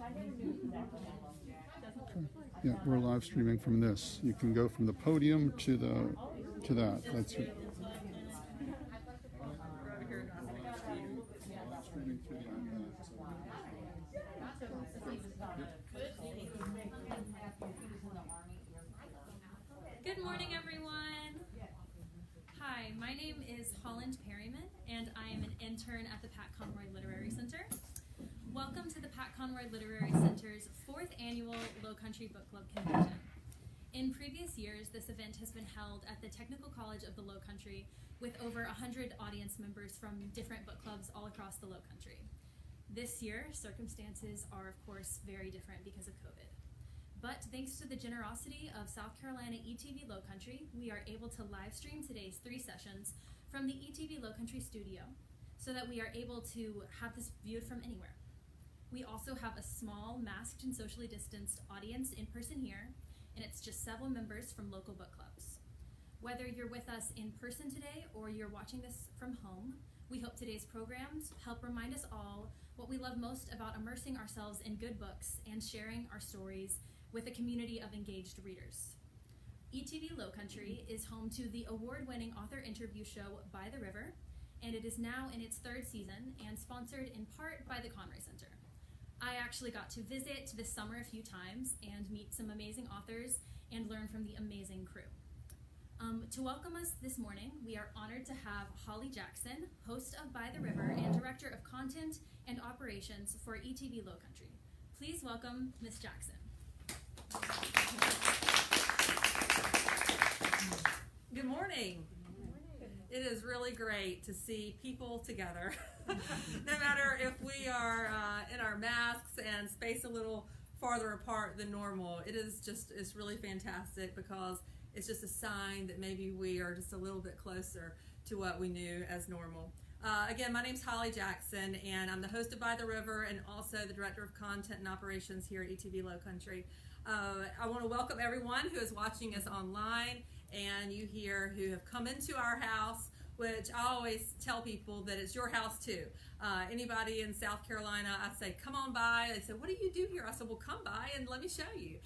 Okay. Yeah, we're live streaming from this. You can go from the podium to that. That's it. Good morning, everyone. Hi, my name is Holland Perryman, and I am an intern at the Pat Conroy Literary Center. Welcome to the Pat Conroy Literary Center's 4th annual Lowcountry Book Club Convention. In previous years, this event has been held at the Technical College of the Lowcountry with over 100 audience members from different book clubs all across the Lowcountry. This year, circumstances are, of course, very different because of COVID. But thanks to the generosity of South Carolina ETV Lowcountry, we are able to live stream today's 3 sessions from the ETV Lowcountry studio so that we are able to have this viewed from anywhere. We also have a small, masked and socially distanced audience in person here, and it's just several members from local book clubs. Whether you're with us in person today or you're watching this from home, we hope today's programs help remind us all what we love most about immersing ourselves in good books and sharing our stories with a community of engaged readers. ETV Lowcountry is home to the award-winning author interview show By the River, and it is now in its 3rd season and sponsored in part by the Conroy Center. I actually got to visit this summer a few times and meet some amazing authors and learn from the amazing crew. To welcome us this morning, we are honored to have Holly Jackson, host of By the River and Director of Content and Operations for ETV Lowcountry. Please welcome Ms. Jackson. Good morning. It is really great to see people together, no matter if we are in our masks and spaced a little farther apart than normal. It's really fantastic because it's just a sign that maybe we are just a little bit closer to what we knew as normal. Again, my name's Holly Jackson, and I'm the host of By the River and also the Director of Content and Operations here at ETV Lowcountry. I want to welcome everyone who is watching us online and you here who have come into our house, which I always tell people that it's your house too. Anybody in South Carolina, I say, come on by. They say, what do you do here? I said, well, come by and let me show you.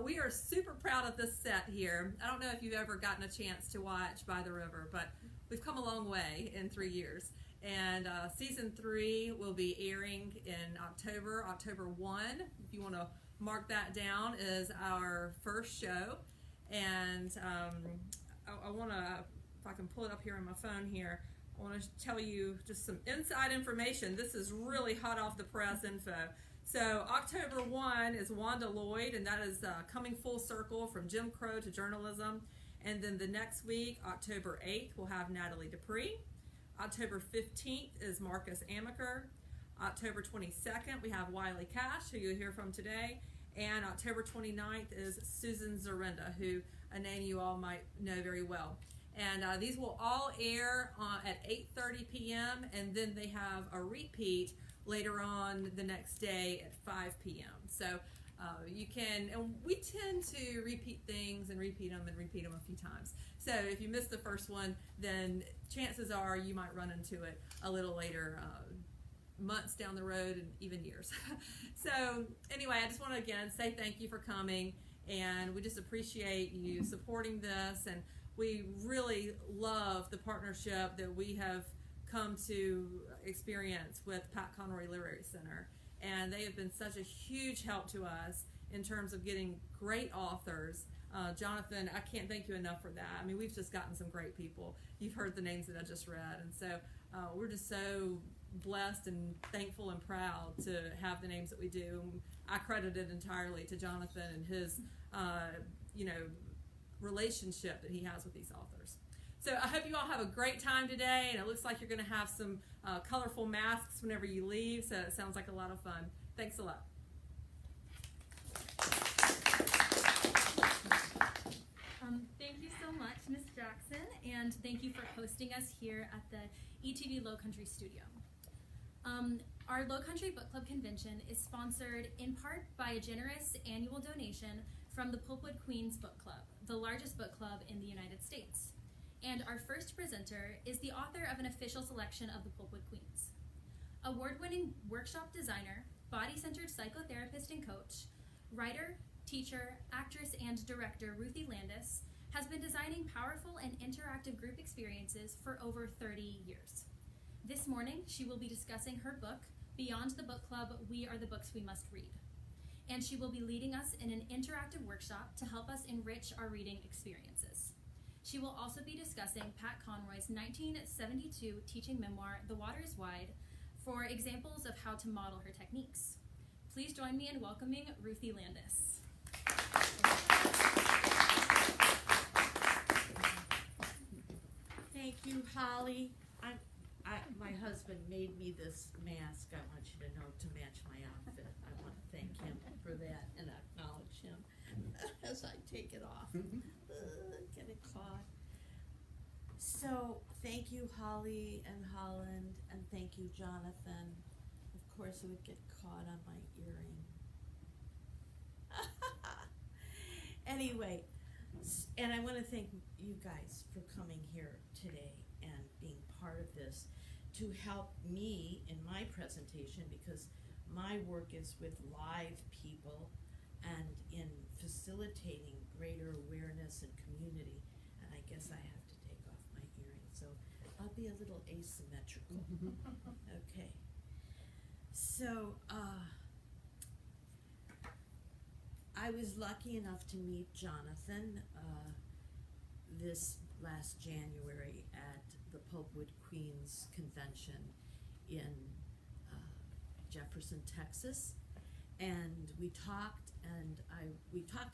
We are super proud of this set here. I don't know if you've ever gotten a chance to watch By the River, but we've come a long way in 3 years. And season 3 will be airing in October 1. If you want to mark that down, is our first show. And I want to, if I can pull it up here on my phone here, I want to tell you just some inside information. This is really hot off the press info. So October 1 is Wanda Lloyd, and that is coming full circle from Jim Crow to journalism. And then the next week, October 8th, we'll have Natalie Dupree. October 15th is Marcus Amaker. October 22nd, we have Wiley Cash, who you'll hear from today. And October 29th is Susan Zarenda, who a name you all might know very well. And these will all air at 8:30 p.m. and then they have a repeat later on the next day at 5 p.m. So you can, and we tend to repeat things and repeat them a few times. So if you missed the first one, then chances are you might run into it a little later, months down the road and even years. So anyway, I just want to again say thank you for coming, and we just appreciate you supporting this, and we really love the partnership that we have come to experience with Pat Conroy Literary Center, and they have been such a huge help to us in terms of getting great authors. Jonathan, I can't thank you enough for that. I mean, we've just gotten some great people. You've heard the names that I just read, and so we're just so blessed and thankful and proud to have the names that we do. I credit it entirely to Jonathan and his, relationship that he has with these authors. So I hope you all have a great time today, and it looks like you're going to have some colorful masks whenever you leave, so it sounds like a lot of fun. Thanks a lot. Thank you so much, Ms. Jackson, and thank you for hosting us here at the ETV Lowcountry studio. Our Lowcountry Book Club convention is sponsored in part by a generous annual donation from the Pulpwood Queens Book Club, the largest book club in the United States. And our first presenter is the author of an official selection of the Pulpwood Queens. Award-winning workshop designer, body-centered psychotherapist and coach, writer, teacher, actress, and director Ruthie Landis has been designing powerful and interactive group experiences for over 30 years. This morning, she will be discussing her book, Beyond the Book Club, We Are the Books We Must Read. And she will be leading us in an interactive workshop to help us enrich our reading experiences. She will also be discussing Pat Conroy's 1972 teaching memoir, The Water is Wide, for examples of how to model her techniques. Please join me in welcoming Ruthie Landis. Thank you, Holly. My husband made me this mask, I want you to know, to match my outfit. I want to thank him for that and acknowledge him as I take it off. Get it caught. So, thank you, Holly and Holland, and thank you, Jonathan. Of course, it would get caught on my earring. Anyway, and I want to thank you guys for coming here today and being part of this to help me in my presentation, because my work is with live people and in facilitating greater awareness and community. And I guess I have to take off my earring, so I'll be a little asymmetrical. Okay. So, I was lucky enough to meet Jonathan this last January at the Pulpwood Queens Convention in Jefferson, Texas, and we talked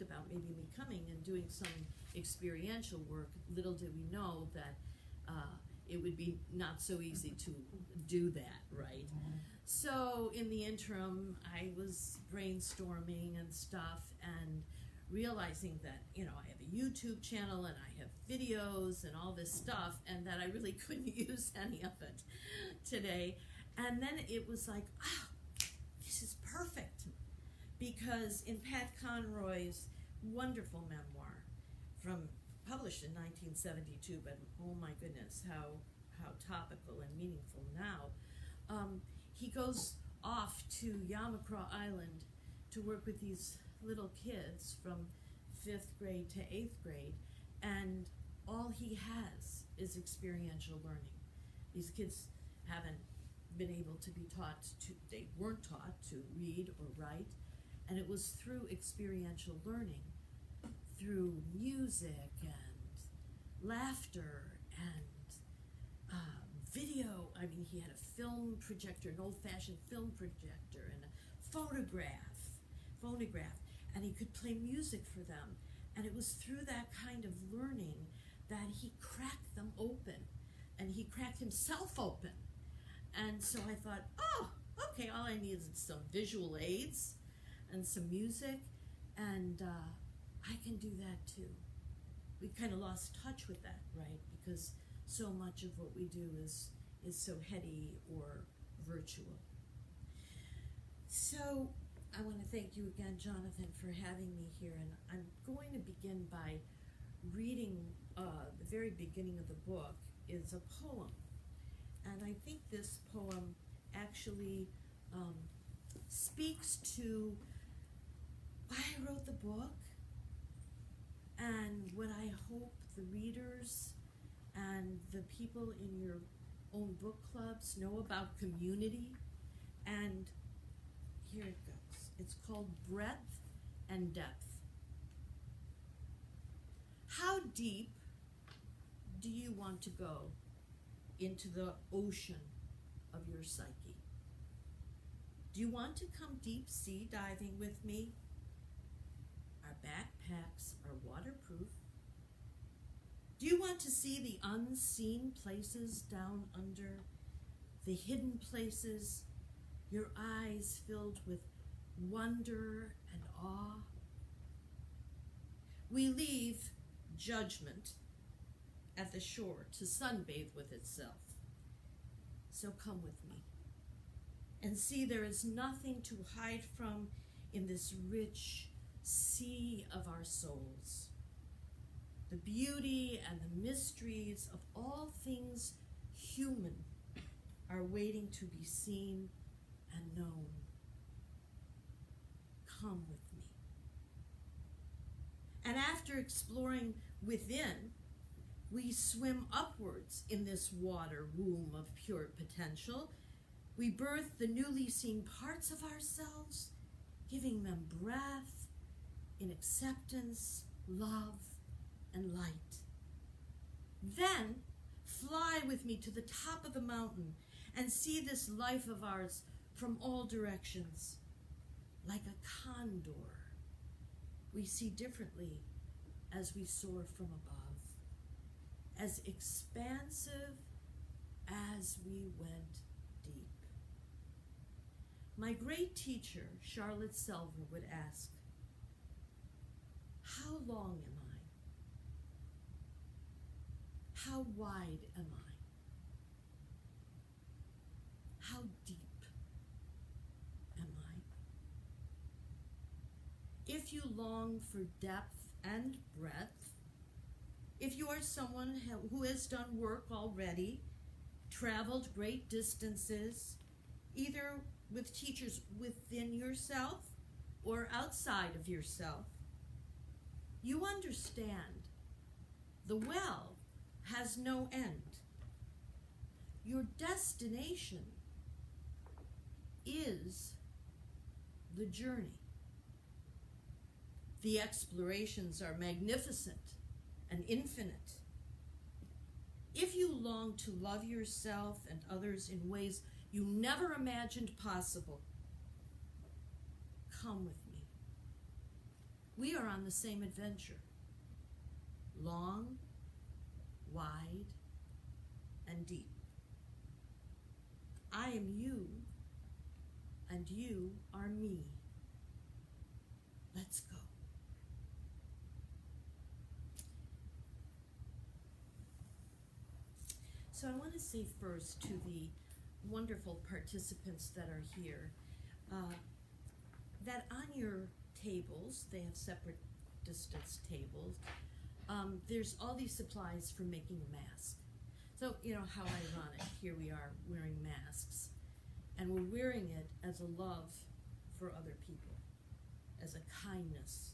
about maybe me coming and doing some experiential work. Little did we know that it would be not so easy to do that, right? So in the interim, I was brainstorming and stuff and realizing that, you know, I have a YouTube channel and I have videos and all this stuff, and that I really couldn't use any of it today. And then it was like, this is perfect, because in Pat Conroy's wonderful memoir, published in 1972, but oh my goodness, how topical and meaningful now. He goes off to Yamacraw Island to work with these little kids from 5th grade to 8th grade, and all he has is experiential learning. These kids haven't been able to be taught they weren't taught to read or write, and it was through experiential learning, through music and laughter and video. I mean, he had a film projector, an old-fashioned film projector, and a phonograph, and he could play music for them. And it was through that kind of learning that he cracked them open, and he cracked himself open. And so I thought, okay, all I need is some visual aids and some music, and I can do that too. We kind of lost touch with that, right? Because so much of what we do is so heady or virtual. So I want to thank you again, Jonathan, for having me here. And I'm going to begin by reading the very beginning of the book is a poem. And I think this poem actually speaks to why I wrote the book and what I hope the readers and the people in your own book clubs know about community. And here it goes. It's called Breadth and Depth. How deep do you want to go into the ocean of your psyche? Do you want to come deep sea diving with me? Our backpacks are waterproof. Do you want to see the unseen places down under, the hidden places, your eyes filled with wonder and awe? We leave judgment at the shore to sunbathe with itself. So come with me and see there is nothing to hide from in this rich sea of our souls. The beauty and the mysteries of all things human are waiting to be seen and known. come with me. And after exploring within, we swim upwards in this water womb of pure potential. We birth the newly seen parts of ourselves, giving them breath in acceptance, love, and light. Then fly with me to the top of the mountain and see this life of ours from all directions. Like a condor, we see differently as we soar from above, as expansive as we went deep. My great teacher, Charlotte Selver, would ask, how long am I? How wide am I? How deep am I? If you long for depth and breadth, if you are someone who has done work already, traveled great distances, either with teachers within yourself or outside of yourself, you understand the well has no end. Your destination is the journey. The explorations are magnificent and infinite. If you long to love yourself and others in ways you never imagined possible, come with me. We are on the same adventure. Long, wide, and deep. I am you, and you are me. Let's go. So I want to say first to the wonderful participants that are here, that on your tables, they have separate distance tables, there's all these supplies for making a mask. So, you know, how ironic, here we are wearing masks, and we're wearing it as a love for other people, as a kindness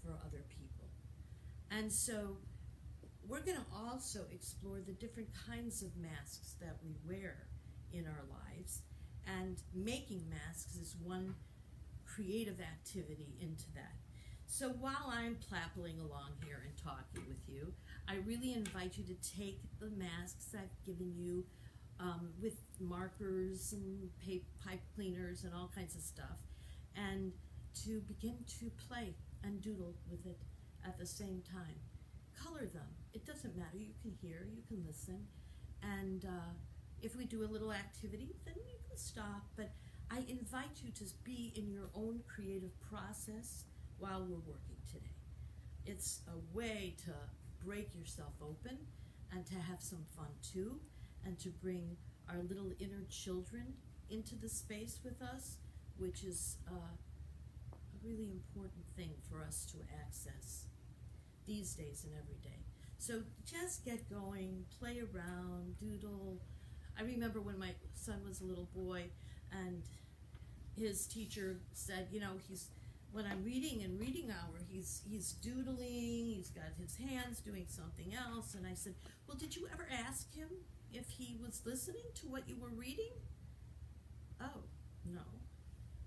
for other people. And so we're going to also explore the different kinds of masks that we wear in our lives, and making masks is one creative activity into that. So while I'm plappling along here and talking with you, I really invite you to take the masks I've given you with markers and pipe cleaners and all kinds of stuff, and to begin to play and doodle with it at the same time. Color them. It doesn't matter. You can hear, you can listen, and if we do a little activity, then you can stop. But I invite you to be in your own creative process while we're working today. It's a way to break yourself open and to have some fun too, and to bring our little inner children into the space with us, which is a really important thing for us to access these days and every day. So just get going, play around, doodle. I remember when my son was a little boy and his teacher said, you know, when I'm reading in reading hour, he's doodling, he's got his hands doing something else. And I said, well, did you ever ask him if he was listening to what you were reading? Oh, no.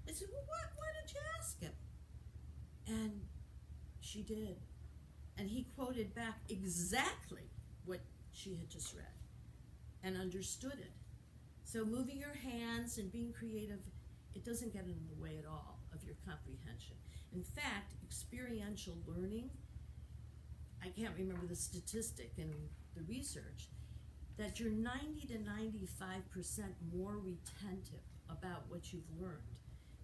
I said, well, why did you ask him? And she did. And he quoted back exactly what she had just read and understood it. So moving your hands and being creative, it doesn't get in the way at all of your comprehension. In fact, experiential learning, I can't remember the statistic in the research, that you're 90 to 95% more retentive about what you've learned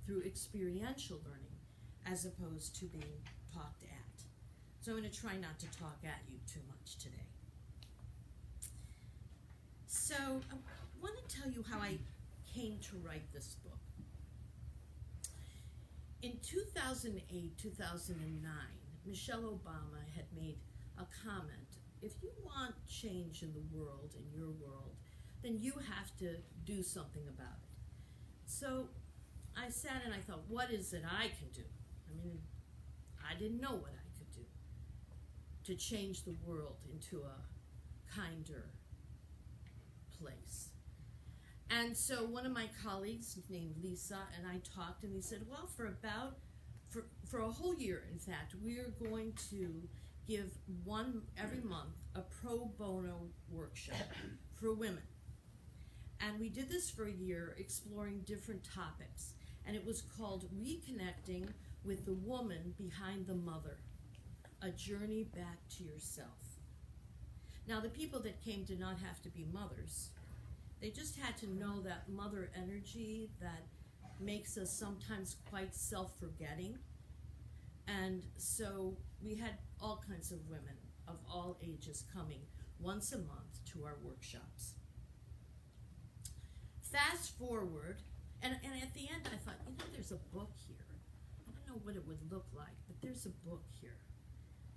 through experiential learning as opposed to being talked at. So I'm going to try not to talk at you too much today. So I want to tell you how I came to write this book. In 2008, 2009, Michelle Obama had made a comment, if you want change in the world, in your world, then you have to do something about it. So I sat and I thought, what is it I can do? I mean, I didn't know what I could do to change the world into a kinder place. And so one of my colleagues named Lisa and I talked, and we said, well, for a whole year, in fact, we are going to give every month a pro bono workshop for women. And we did this for a year, exploring different topics. And it was called Reconnecting with the Woman Behind the Mother, a journey back to yourself. Now, the people that came did not have to be mothers. They just had to know that mother energy that makes us sometimes quite self-forgetting. And so we had all kinds of women of all ages coming once a month to our workshops. Fast forward, and at the end I thought, there's a book here. I don't know what it would look like, but there's a book here.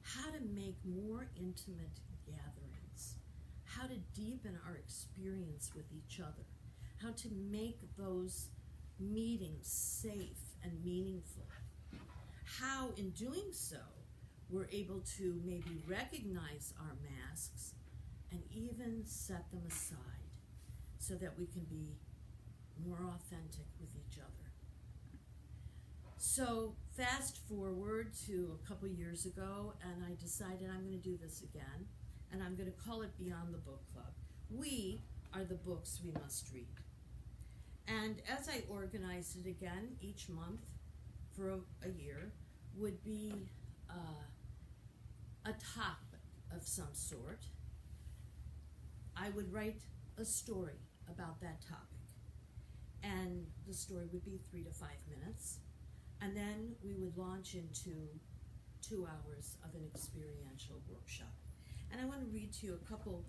How to make more intimate gatherings. How to deepen our experience with each other. How to make those meetings safe and meaningful. How, in doing so, we're able to maybe recognize our masks and even set them aside so that we can be more authentic with each other. So fast forward to a couple years ago, and I decided I'm going to do this again, and I'm going to call it Beyond the Book Club. We are the books we must read. And as I organized it again, each month for a year would be a topic of some sort. I would write a story about that topic. And the story would be 3 to 5 minutes. And then we would launch into 2 hours of an experiential workshop. And I want to read to you a couple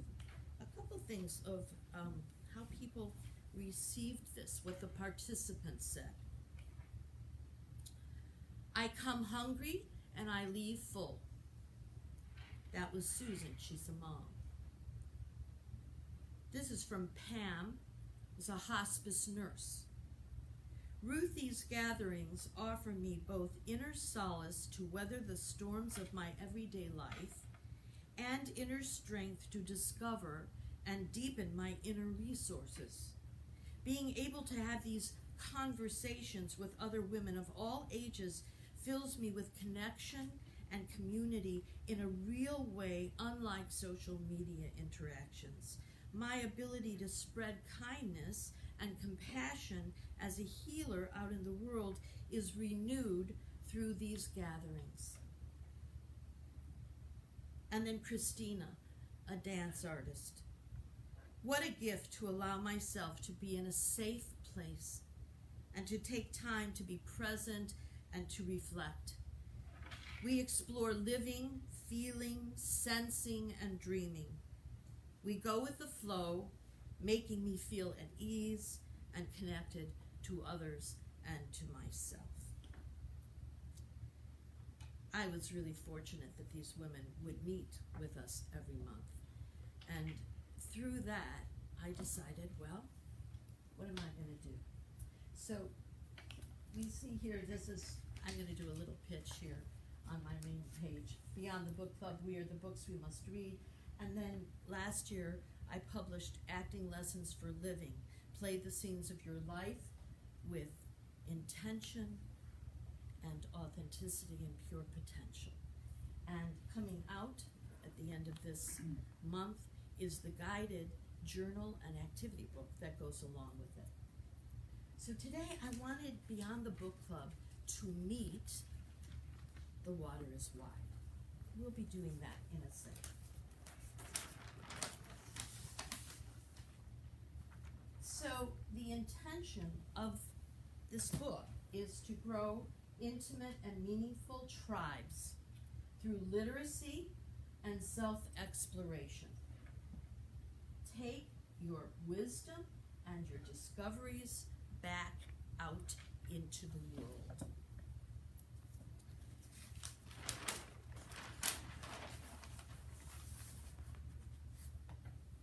things of how people received this, what the participants said. I come hungry and I leave full. That was Susan, she's a mom. This is from Pam, who's a hospice nurse. Ruthie's gatherings offer me both inner solace to weather the storms of my everyday life and inner strength to discover and deepen my inner resources. Being able to have these conversations with other women of all ages fills me with connection and community in a real way, unlike social media interactions. My ability to spread kindness and compassion as a healer out in the world is renewed through these gatherings. And then Christina, a dance artist. What a gift to allow myself to be in a safe place and to take time to be present and to reflect. We explore living, feeling, sensing, and dreaming. We go with the flow, making me feel at ease and connected to others and to myself. I was really fortunate that these women would meet with us every month. And through that, I decided, well, what am I going to do? So we see here, I'm going to do a little pitch here on my main page. Beyond the Book Club, we are the books we must read. And then last year, I published Acting Lessons for Living. Play the scenes of your life with intention and authenticity and pure potential. And coming out at the end of this month is the guided journal and activity book that goes along with it. So today I wanted Beyond the Book Club to meet The Water is Wide. We'll be doing that in a second. So the intention of this book is to grow intimate and meaningful tribes through literacy and self-exploration. Take your wisdom and your discoveries back out into the world.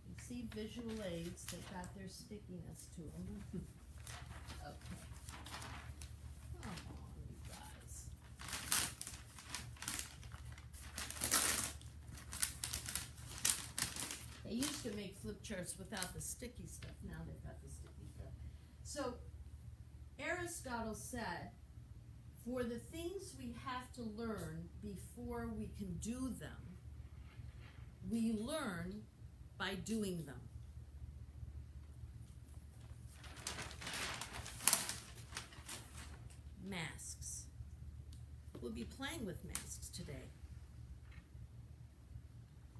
You see visual aids that got their stickiness to them. Okay. flip charts without the sticky stuff. Now they've got the sticky stuff. So Aristotle said, for the things we have to learn before we can do them, we learn by doing them. Masks. We'll be playing with masks today.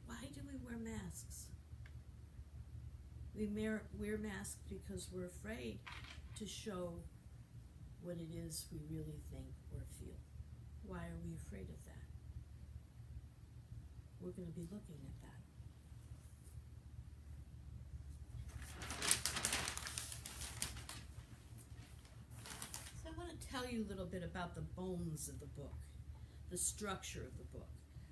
Why do we wear masks? We wear masks because we're afraid to show what it is we really think or feel. Why are we afraid of that? We're going to be looking at that. So I want to tell you a little bit about the bones of the book, the structure of the book.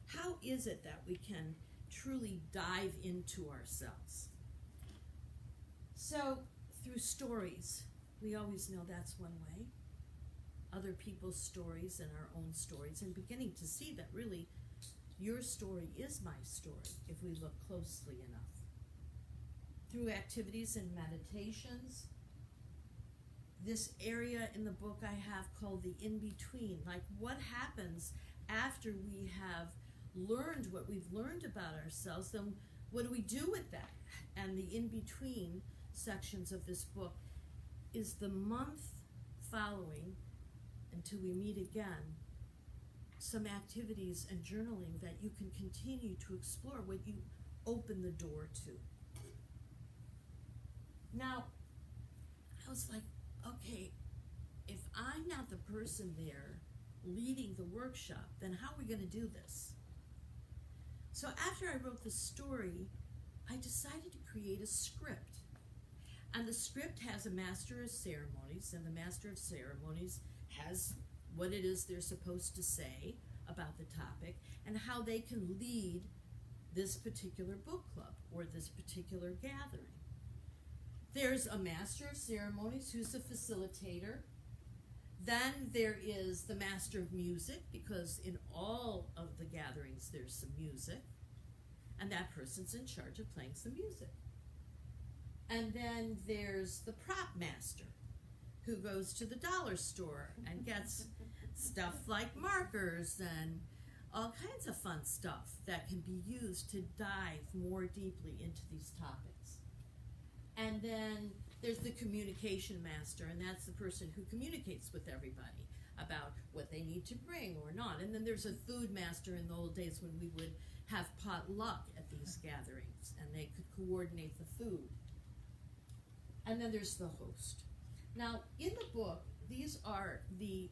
How is it that we can truly dive into ourselves? So, through stories, we always know that's one way. Other people's stories and our own stories, and beginning to see that really your story is my story if we look closely enough. Through activities and meditations, this area in the book I have called the in-between, like what happens after we have learned what we've learned about ourselves, then what do we do with that? And the in-between sections of this book is the month following until we meet again, some activities and journaling that you can continue to explore what you open the door to. Now, I was like, okay, if I'm not the person there leading the workshop, then how are we going to do this? So after I wrote the story, I decided to create a script. And the script has a master of ceremonies, and the master of ceremonies has what it is they're supposed to say about the topic and how they can lead this particular book club or this particular gathering. There's a master of ceremonies who's a facilitator. Then there is the master of music, because in all of the gatherings there's some music, and that person's in charge of playing some music. And then there's the prop master, who goes to the dollar store and gets stuff like markers and all kinds of fun stuff that can be used to dive more deeply into these topics. And then there's the communication master, and that's the person who communicates with everybody about what they need to bring or not. And then there's a food master in the old days when we would have potluck at these gatherings, and they could coordinate the food. And then there's the host. Now, in the book, these are the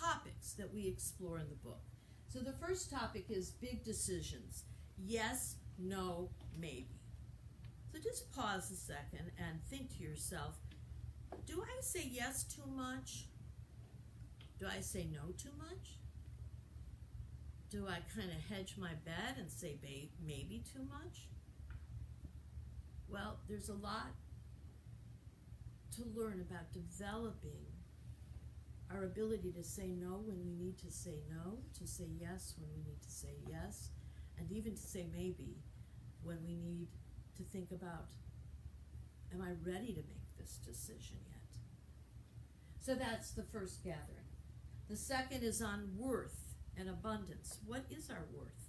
topics that we explore in the book. So the first topic is big decisions. Yes, no, maybe. So just pause a second and think to yourself, do I say yes too much? Do I say no too much? Do I kind of hedge my bet and say maybe too much? Well, there's a lot to learn about developing our ability to say no when we need to say no, to say yes when we need to say yes, and even to say maybe when we need to think about, am I ready to make this decision yet? So that's the first gathering. The second is on worth and abundance. What is our worth?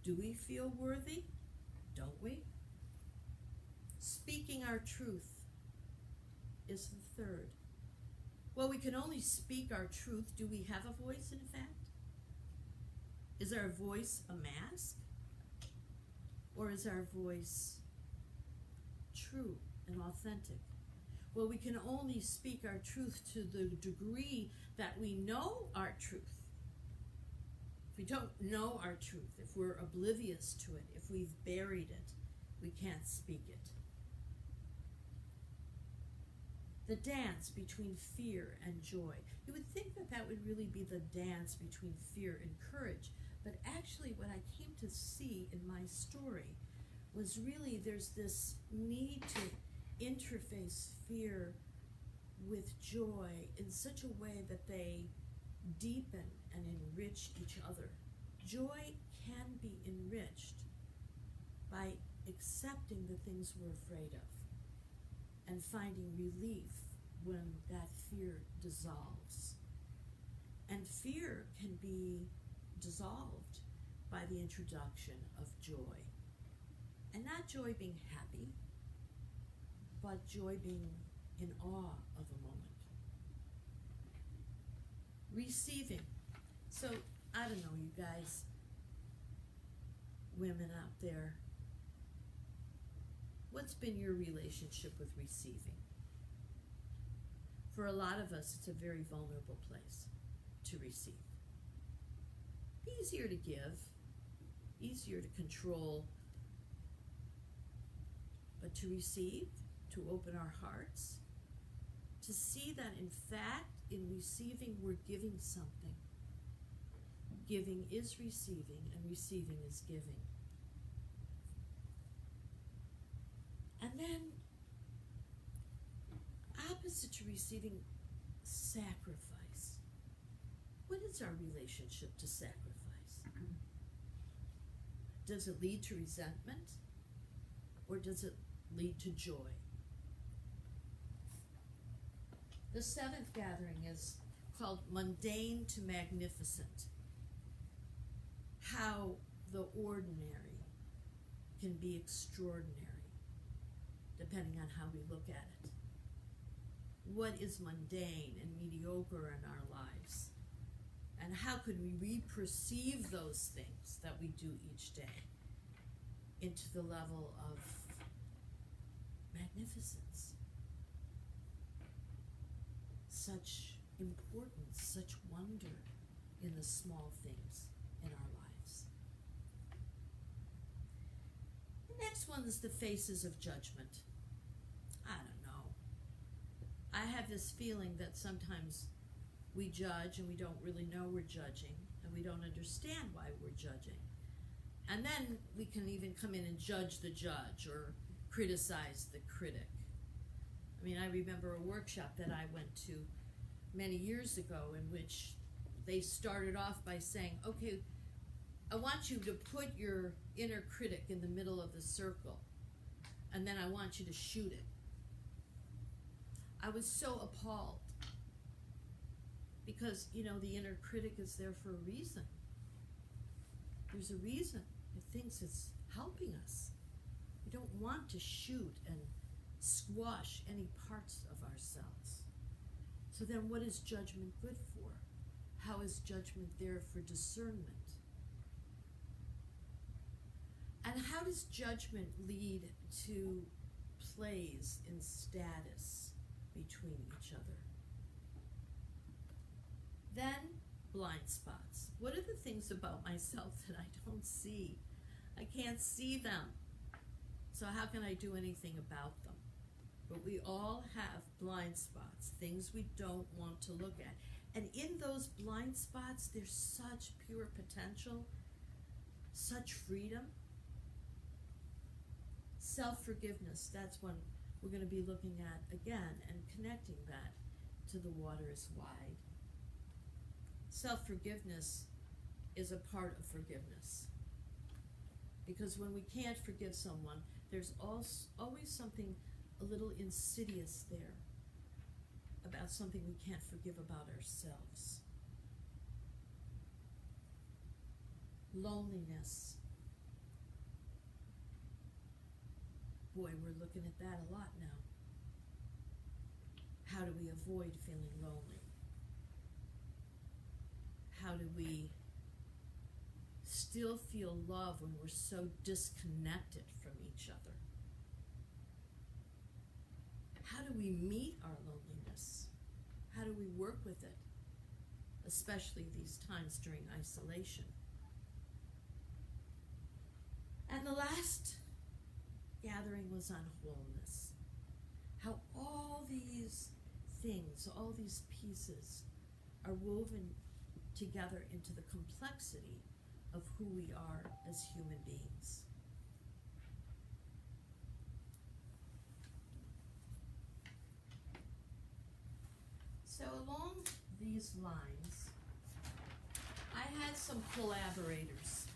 Do we feel worthy? Don't we? Speaking our truth is the third. Well, we can only speak our truth. Do we have a voice, in fact? Is our voice a mask? Or is our voice true and authentic? Well, we can only speak our truth to the degree that we know our truth. If we don't know our truth, if we're oblivious to it, if we've buried it, we can't speak it. The dance between fear and joy. You would think that that would really be the dance between fear and courage, but actually what I came to see in my story was really there's this need to interface fear with joy in such a way that they deepen and enrich each other. Joy can be enriched by accepting the things we're afraid of and finding relief when that fear dissolves. And fear can be dissolved by the introduction of joy. And not joy being happy, but joy being in awe of a moment. Receiving. So, I don't know, you guys, women out there, what's been your relationship with receiving? For a lot of us, it's a very vulnerable place to receive. Easier to give, easier to control, but to receive, to open our hearts, to see that in fact, in receiving, we're giving something. Giving is receiving, and receiving is giving. And then, opposite to receiving, sacrifice. What is our relationship to sacrifice? Does it lead to resentment, or does it lead to joy? The seventh gathering is called Mundane to Magnificent. How the ordinary can be extraordinary, depending on how we look at it. What is mundane and mediocre in our lives? And how could we re-perceive those things that we do each day into the level of magnificence? Such importance, such wonder in the small things in our lives. The next one is the faces of judgment. I don't know. I have this feeling that sometimes we judge and we don't really know we're judging, and we don't understand why we're judging. And then we can even come in and judge the judge or criticize the critic. I mean, I remember a workshop that I went to many years ago in which they started off by saying, okay, I want you to put your inner critic in the middle of the circle, and then I want you to shoot it. I was so appalled because, you know, the inner critic is there for a reason. There's a reason. It thinks it's helping us. We don't want to shoot and squash any parts of ourselves. So then what is judgment good for? How is judgment there for discernment? And how does judgment lead to plays in status between each other? Then, blind spots. What are the things about myself that I don't see? I can't see them. So how can I do anything about them? But we all have blind spots, things we don't want to look at. And in those blind spots, there's such pure potential, such freedom. Self-forgiveness, that's one we're going to be looking at again and connecting that to the water is wide. Self-forgiveness is a part of forgiveness. Because when we can't forgive someone, there's always something a little insidious there about something we can't forgive about ourselves. Loneliness. Boy, we're looking at that a lot now. How do we avoid feeling lonely? How do we still feel love when we're so disconnected from each other? How do we meet our loneliness? How do we work with it? Especially these times during isolation. And the last gathering was on wholeness. How all these things, all these pieces are woven together into the complexity of who we are as human beings. So along these lines, I had some collaborators.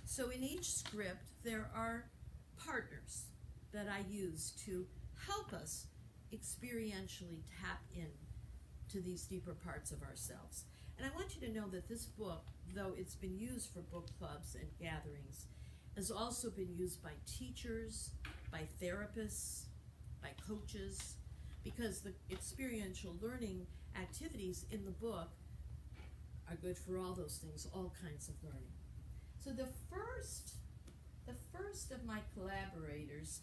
So in each script, there are partners that I use to help us experientially tap in to these deeper parts of ourselves. And I want you to know that this book, though it's been used for book clubs and gatherings, has also been used by teachers, by therapists, by coaches, because the experiential learning activities in the book are good for all those things, all kinds of learning. So the first of my collaborators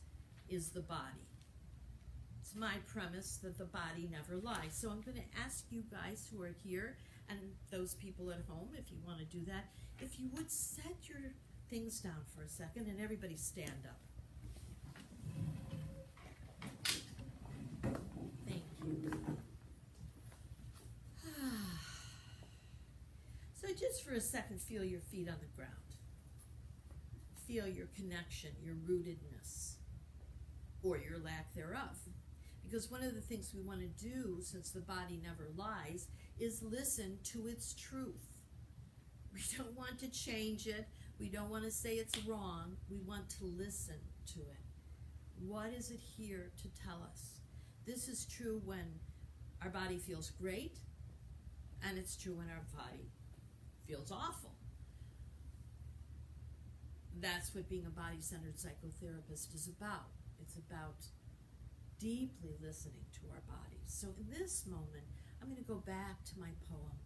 is the body. It's my premise that the body never lies. So I'm going to ask you guys who are here and those people at home, if you want to do that, if you would set your things down for a second and everybody stand up. Thank you. So just for a second, feel your feet on the ground. Feel your connection, your rootedness, or your lack thereof. Because one of the things we want to do, since the body never lies, is listen to its truth. We don't want to change it. We don't want to say it's wrong. We want to listen to it. What is it here to tell us? This is true when our body feels great, and it's true when our body feels awful. That's what being a body-centered psychotherapist is about. It's about deeply listening to our bodies. So in this moment, I'm going to go back to my poem.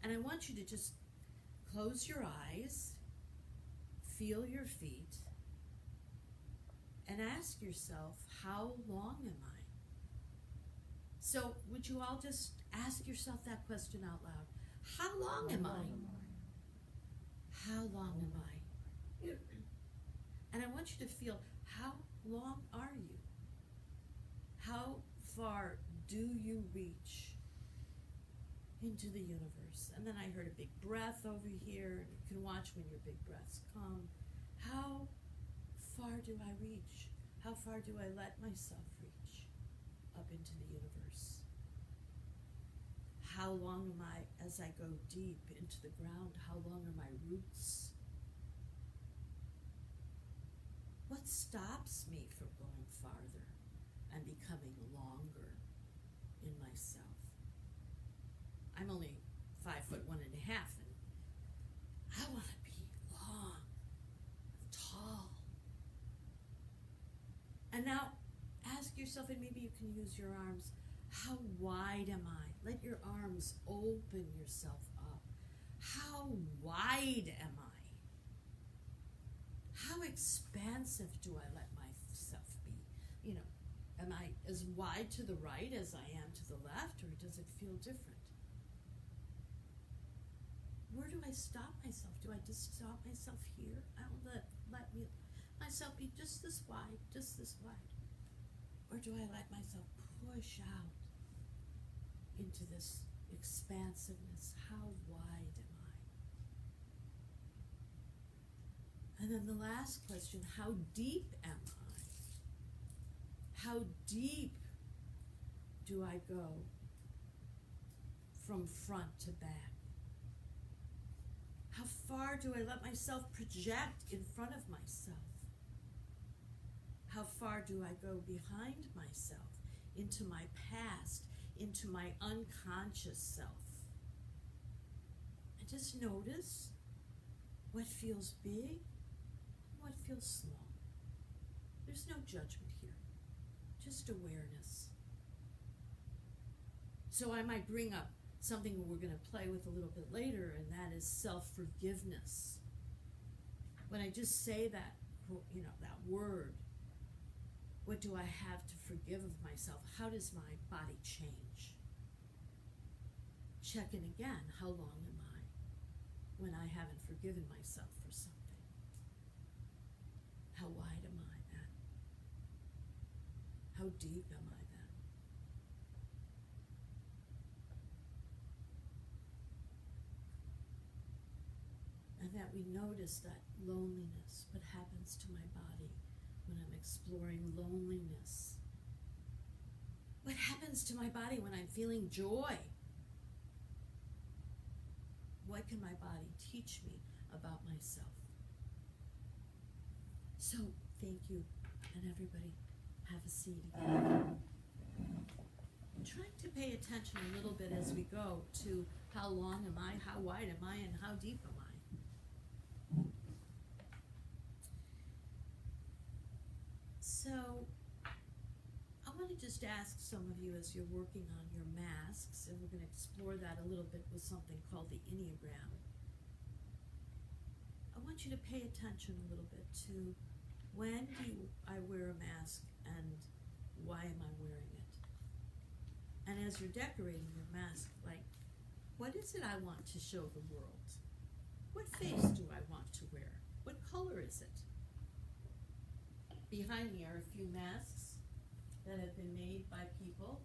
And I want you to just close your eyes, feel your feet, and ask yourself, how long am I? So would you all just ask yourself that question out loud? How long am I? How long am I? And I want you to feel, how long are you? How far do you reach into the universe? And then I heard a big breath over here. You can watch when your big breaths come. How far do I reach? How far do I let myself reach up into the universe? How long am I as I go deep into the ground? How long are my roots? What stops me from going farther and becoming longer in myself? I'm only 5'1.5", and I want to be long, tall. And now ask yourself, and maybe you can use your arms, how wide am I? Let your arms open yourself up. How wide am I? How expansive do I let myself be? You know, am I as wide to the right as I am to the left, or does it feel different? Where do I stop myself? Do I just stop myself here? I'll let myself be just this wide, or do I let myself push out into this expansiveness? How wide am I? And then the last question, how deep am I? How deep do I go from front to back? How far do I let myself project in front of myself? How far do I go behind myself, into my past, into my unconscious self? And just notice what feels big, what feels small. There's no judgment here, just awareness. So I might bring up something we're going to play with a little bit later, and that is self-forgiveness. When I just say that, that word, what do I have to forgive of myself? How does my body change? Check in again, how long am I when I haven't forgiven myself for something? How wide am I then? How deep am I then? And that we notice that loneliness, what happens to my body when I'm exploring loneliness? What happens to my body when I'm feeling joy? What can my body teach me about myself? So Thank you. And everybody, have a seat again. Trying to pay attention a little bit as we go to how long am I, how wide am I, and how deep am I. So, I want to just ask some of you as you're working on your masks, and we're going to explore that a little bit with something called the Enneagram. I want you to pay attention a little bit to when do I wear a mask and why am I wearing it? And as you're decorating your mask, like, what is it I want to show the world? What face do I want to wear? What color is it? Behind me are a few masks that have been made by people,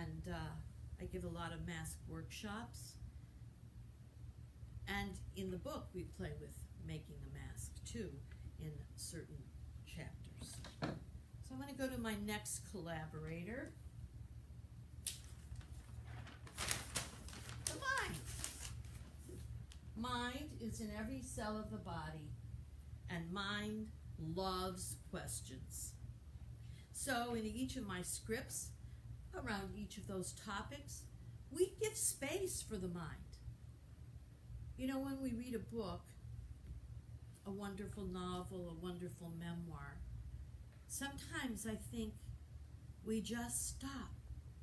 and I give a lot of mask workshops. And in the book, we play with making a mask too in certain chapters. So I'm going to go to my next collaborator. The mind. Mind is in every cell of the body, and mind loves questions. So in each of my scripts, around each of those topics, we give space for the mind. You know, when we read a book, a wonderful novel, a wonderful memoir, sometimes I think we just stop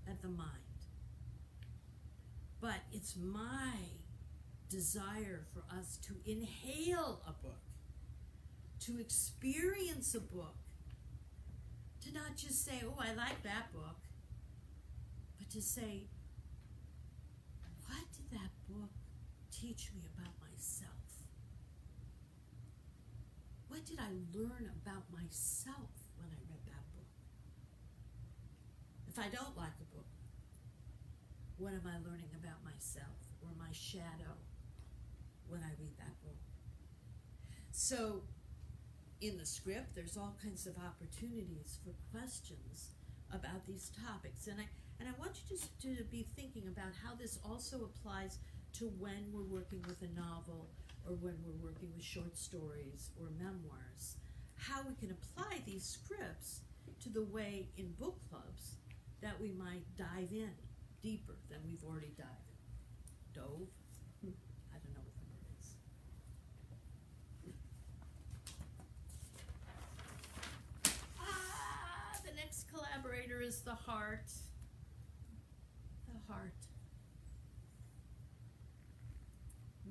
at the mind. But it's my desire for us to inhale a book, to experience a book, to not just say, oh, I like that book, but to say, what did that book teach me about myself? What did I learn about myself when I read that book? If I don't like a book, what am I learning about myself or my shadow when I read that book? So in the script, there's all kinds of opportunities for questions about these topics. And I want you just to be thinking about how this also applies to when we're working with a novel or when we're working with short stories or memoirs. How we can apply these scripts to the way in book clubs that we might dive in deeper than we've already dove. I don't know what the word is. The next collaborator is the heart. The heart.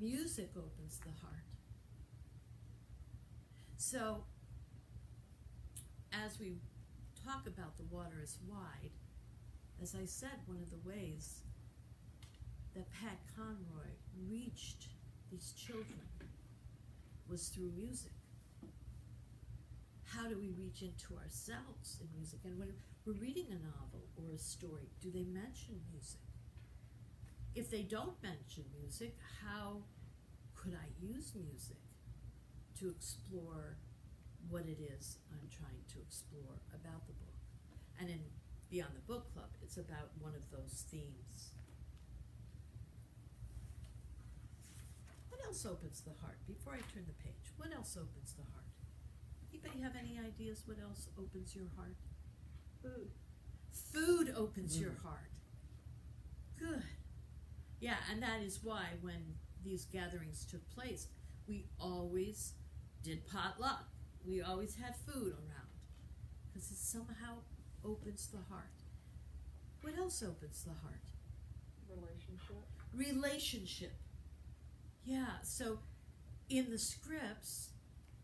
Music opens the heart. So, as we talk about the water is wide, as I said, one of the ways that Pat Conroy reached these children was through music. How do we reach into ourselves in music? And when we're reading a novel or a story, do they mention music? If they don't mention music, how could I use music to explore what it is I'm trying to explore about the book? And in Beyond the Book Club, it's about one of those themes. What else opens the heart? Before I turn the page, what else opens the heart? Anybody have any ideas what else opens your heart? Food. Food opens your heart. Good. Yeah, and that is why when these gatherings took place, we always did potluck. We always had food around because it somehow opens the heart. What else opens the heart? Relationship. Yeah, so in the scripts,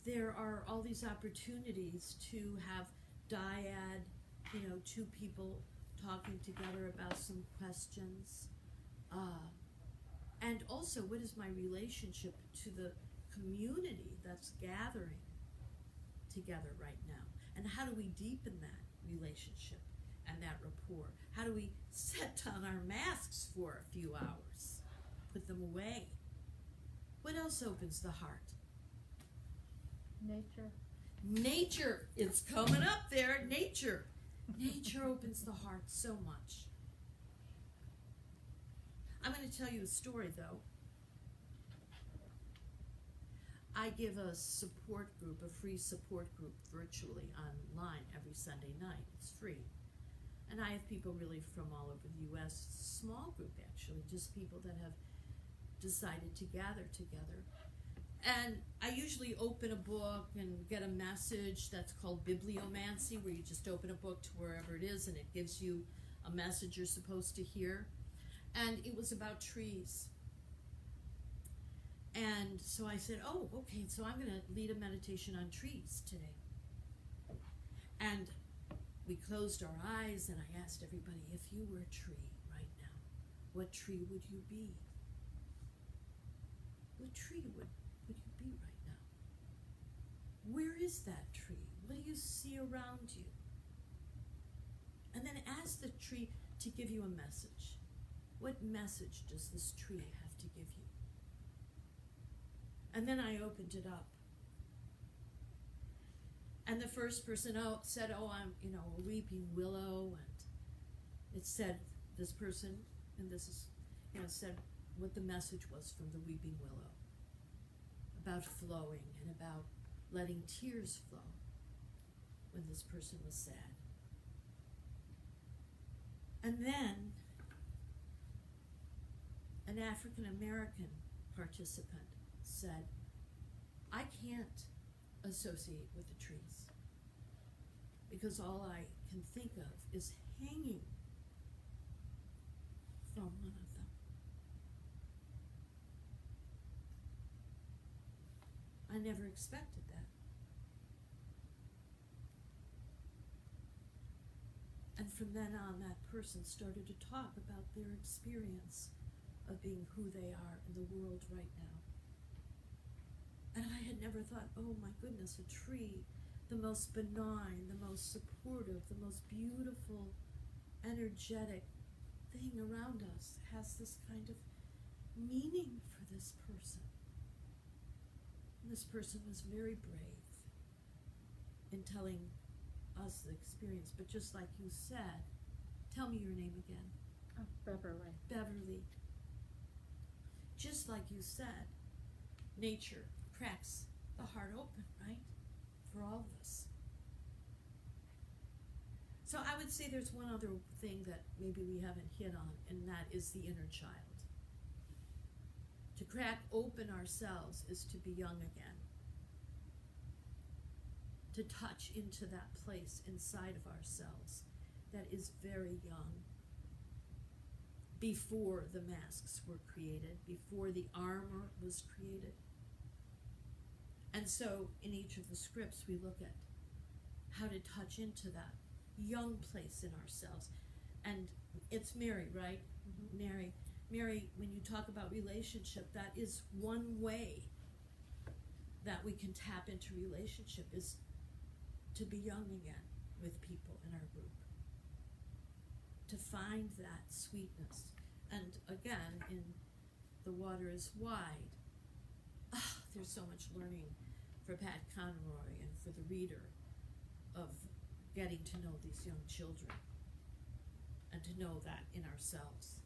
there are all these opportunities to have dyad, two people talking together about some questions. And also, what is my relationship to the community that's gathering together right now? And how do we deepen that relationship and that rapport? How do we set on our masks for a few hours? Put them away. What else opens the heart? Nature. It's coming up there. Nature opens the heart so much. I'm going to tell you a story, though. I give a support group, a free support group virtually online every Sunday night. It's free. And I have people really from all over the U.S., small group actually, just people that have decided to gather together. And I usually open a book and get a message that's called bibliomancy, where you just open a book to wherever it is and it gives you a message you're supposed to hear. And it was about trees. And so I said, oh, okay, so I'm going to lead a meditation on trees today. And we closed our eyes and I asked everybody, if you were a tree right now, what tree would you be? What tree would you be right now? Where is that tree? What do you see around you? And then ask the tree to give you a message. What message does this tree have to give you? And then I opened it up. And the first person said, I'm, a weeping willow. And it said, this person, and this is, said what the message was from the weeping willow. About flowing and about letting tears flow when this person was sad. And then an African American participant said, I can't associate with the trees because all I can think of is hanging from one of them. I never expected that. And from then on, that person started to talk about their experience of being who they are in the world right now. And I had never thought, oh my goodness, a tree, the most benign, the most supportive, the most beautiful, energetic thing around us has this kind of meaning for this person. And this person was very brave in telling us the experience. But just like you said, tell me your name again. Oh, Beverly. Beverly. Just like you said, nature cracks the heart open, right? For all of us. So I would say there's one other thing that maybe we haven't hit on, and that is the inner child. To crack open ourselves is to be young again. To touch into that place inside of ourselves that is very young. Before the masks were created, before the armor was created. And so in each of the scripts we look at how to touch into that young place in ourselves. And it's Mary, right? Mm-hmm. Mary, when you talk about relationship, that is one way that we can tap into relationship, is to be young again with people in our group. To find that sweetness. And again, in The Water is Wide, there's so much learning for Pat Conroy and for the reader of getting to know these young children and to know that in ourselves.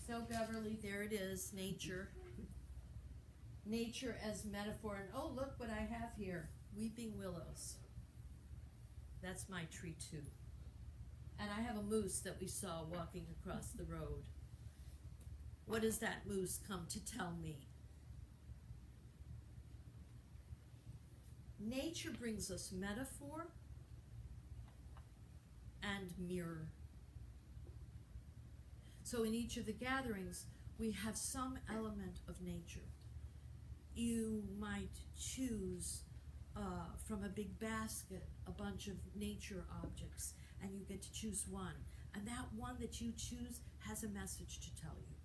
So Beverly, there it is, nature. Nature as metaphor, and oh, look what I have here, weeping willows. That's my tree too. And I have a moose that we saw walking across the road. What does that moose come to tell me? Nature brings us metaphor and mirror. So in each of the gatherings, we have some element of nature. You might choose from a big basket a bunch of nature objects, and you get to choose one. And that one that you choose has a message to tell you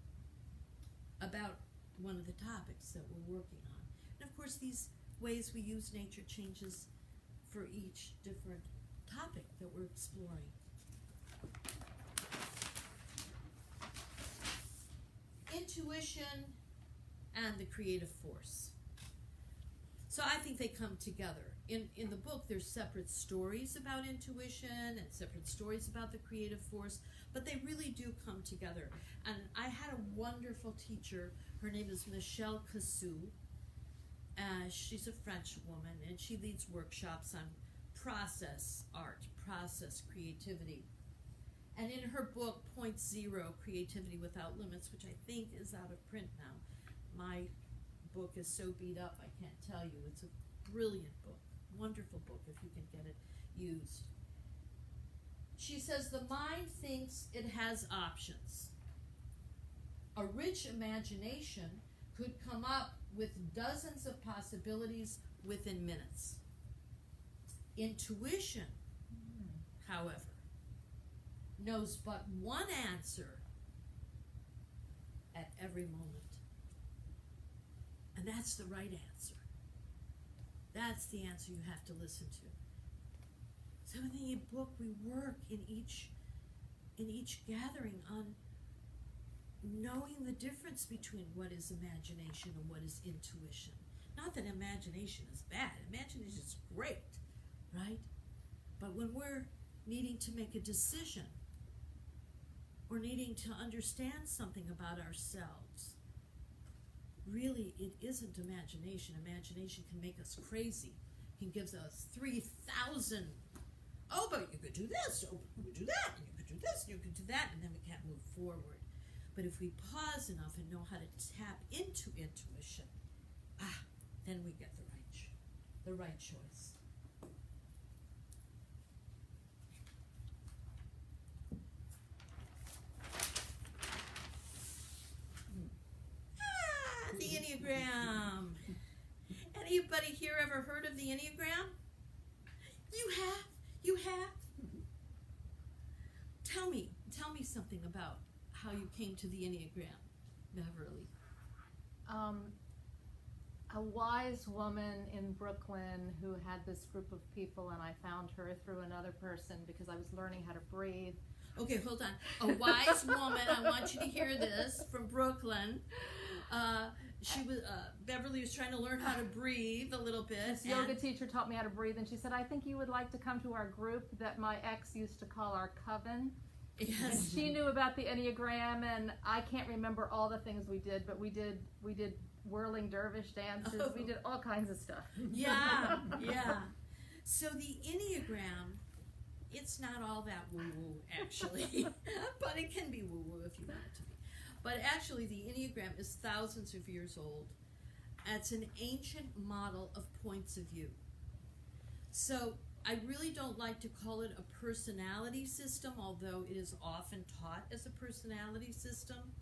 about one of the topics that we're working on. And of course, these ways we use nature changes for each different topic that we're exploring. Intuition and the creative force. So I think they come together. In the book, there's separate stories about intuition and separate stories about the creative force, but they really do come together. And I had a wonderful teacher. Her name is Michelle Cassou. She's a French woman, and she leads workshops on process art, process creativity. And in her book, Point Zero, Creativity Without Limits, which I think is out of print now, my book is so beat up I can't tell you. It's a brilliant book, wonderful book if you can get it used. She says the mind thinks it has options. A rich imagination could come up with dozens of possibilities within minutes. Intuition, however, knows but one answer at every moment. And that's the right answer. That's the answer you have to listen to. So in the book, we work in each gathering on knowing the difference between what is imagination and what is intuition. Not that imagination is bad. Imagination is great, right? But when we're needing to make a decision or needing to understand something about ourselves, really it isn't imagination. Imagination can make us crazy, can give us 3,000, oh, but you could do this, oh, you could do that, and you could do this, and you could do that, and then we can't move forward. But if we pause enough and know how to tap into intuition, then we get the right choice. The Enneagram. Anybody here ever heard of the Enneagram? You have? Tell me something about how you came to the Enneagram, Beverly. A wise woman in Brooklyn who had this group of people, and I found her through another person because I was learning how to breathe. Okay, hold on. A wise woman, I want you to hear this, from Brooklyn. She was Beverly was trying to learn how to breathe a little bit. This yoga teacher taught me how to breathe, and she said, I think you would like to come to our group that my ex used to call our coven. Yes. And she knew about the Enneagram, and I can't remember all the things we did, but we did whirling dervish dances. Oh. We did all kinds of stuff. Yeah. So the Enneagram, it's not all that woo-woo, actually. But it can be woo-woo if you want it to be. But actually, the Enneagram is thousands of years old. It's an ancient model of points of view. So I really don't like to call it a personality system, although it is often taught as a personality system.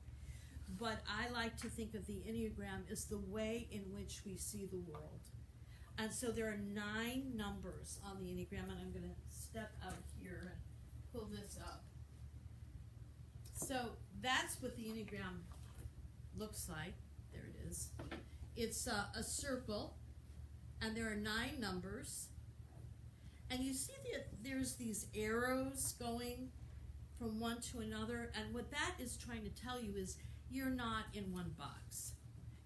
But I like to think of the Enneagram as the way in which we see the world. And so there are 9 numbers on the Enneagram, and I'm going to step out here and pull this up. So that's what the Enneagram looks like. There it is. It's a circle, and there are 9 numbers. And you see that there's these arrows going from one to another, and what that is trying to tell you is you're not in one box.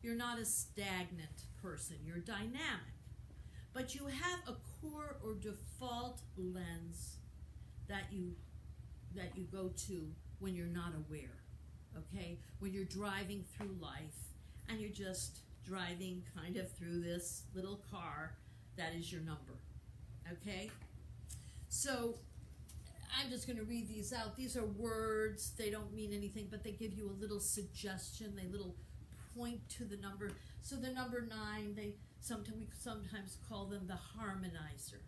You're not a stagnant person. You're dynamic. But you have a core or default lens that you go to when you're not aware, okay? When you're driving through life and you're just driving kind of through this little car, that is your number, okay? So I'm just going to read these out. These are words. They don't mean anything, but they give you a little suggestion. They little point to the number. So the number 9, we sometimes call them the harmonizer,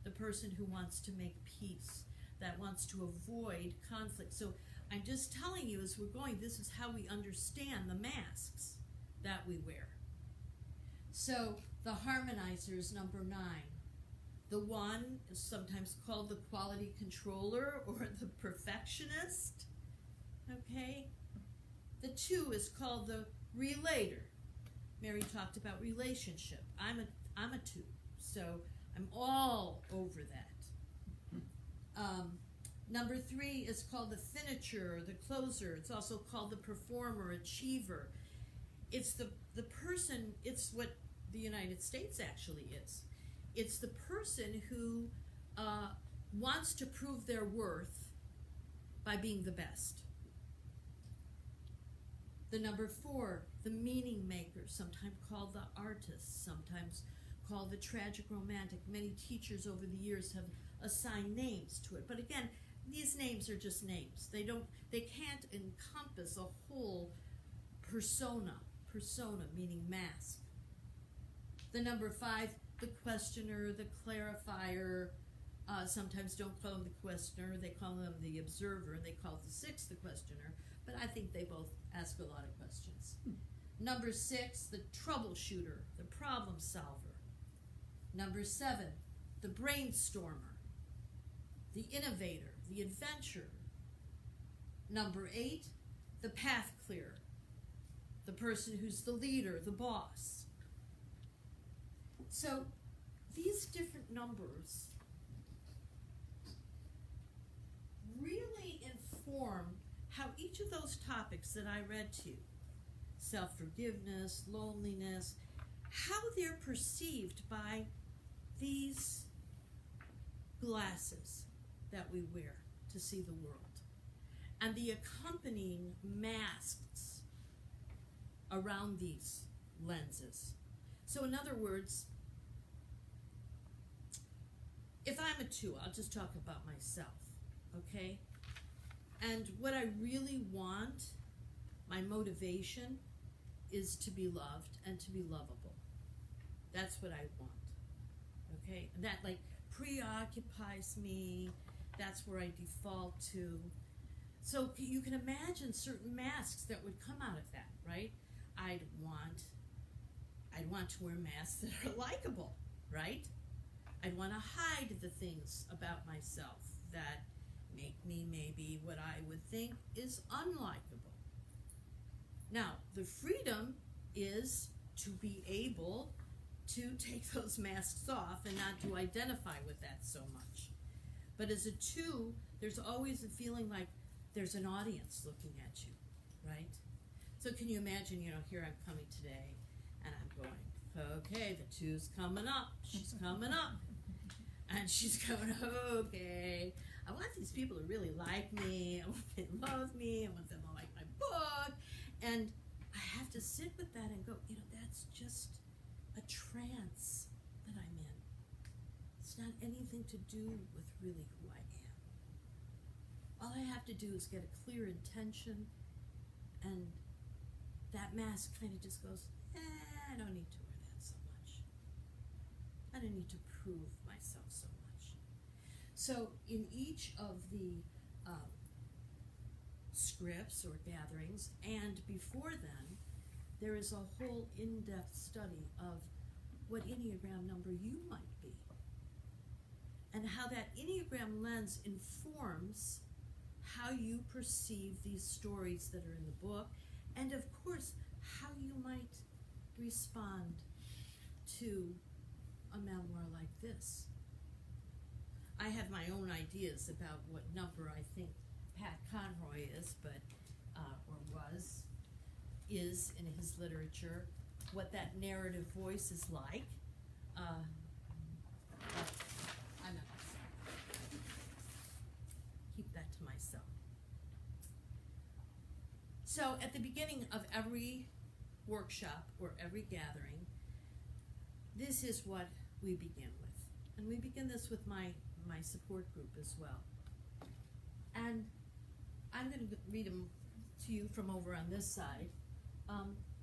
the person who wants to make peace, that wants to avoid conflict. So I'm just telling you as we're going, this is how we understand the masks that we wear. So the harmonizer is number 9. The 1 is sometimes called the quality controller or the perfectionist, okay? The 2 is called the relator. Mary talked about relationship. I'm a 2, so I'm all over that. Number 3 is called the finisher, the closer. It's also called the performer, achiever. It's the person, it's what the United States actually is. It's the person who wants to prove their worth by being the best. The number 4, the meaning maker, sometimes called the artist, sometimes called the tragic romantic. Many teachers over the years have assigned names to it. But again, these names are just names. They can't encompass a whole persona meaning mask. The number 5, the questioner, the clarifier. Sometimes don't call them the questioner, they call them the observer, and they call the 6 the questioner, but I think they both ask a lot of questions. Number 6, the troubleshooter, the problem solver. Number 7, the brainstormer, the innovator, the adventurer. Number 8, the path clearer, the person who's the leader, the boss. So these different numbers really inform how each of those topics that I read to you, self-forgiveness, loneliness, how they're perceived by these glasses that we wear to see the world, and the accompanying masks around these lenses. So in other words, if I'm a 2, I'll just talk about myself, okay? And what I really want, my motivation, is to be loved and to be lovable. That's what I want, okay? And that like preoccupies me. That's where I default to. So you can imagine certain masks that would come out of that, right? I'd want to wear masks that are likable, right? I'd want to hide the things about myself that make me maybe what I would think is unlikable. Now, the freedom is to be able to take those masks off and not to identify with that so much. But as a 2, there's always a feeling like there's an audience looking at you, right? So can you imagine, here I'm coming today and I'm going, okay, the 2's coming up, she's coming up. And she's going, okay, I want these people to really like me, I want them to love me, I want them to like my book. And I have to sit with that and go, that's just a trance that I'm in. It's not anything to do with really who I am. All I have to do is get a clear intention, and that mask kind of just goes, I don't need to wear that so much. I don't need to prove myself so much. So in each of the scripts or gatherings, and before then, there is a whole in-depth study of what Enneagram number you might be, and how that Enneagram lens informs how you perceive these stories that are in the book, and of course, how you might respond to a memoir like this. I have my own ideas about what number I think Pat Conroy is, but is in his literature, what that narrative voice is like. But I'm not gonna say. Keep that to myself. So at the beginning of every workshop or every gathering, this is what we begin with. And we begin this with my support group as well. And I'm going to read them to you from over on this side.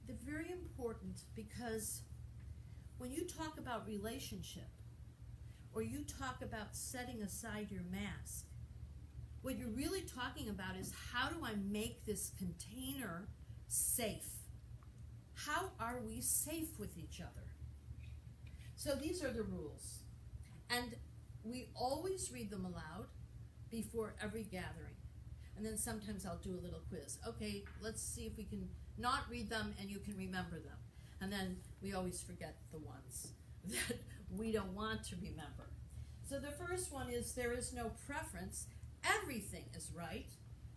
They're very important because when you talk about relationship, or you talk about setting aside your mask, what you're really talking about is, how do I make this container safe? How are we safe with each other? So these are the rules. And we always read them aloud before every gathering. And then sometimes I'll do a little quiz. Okay, let's see if we can not read them and you can remember them. And then we always forget the ones that we don't want to remember. So the first one is, there is no preference. Everything is right.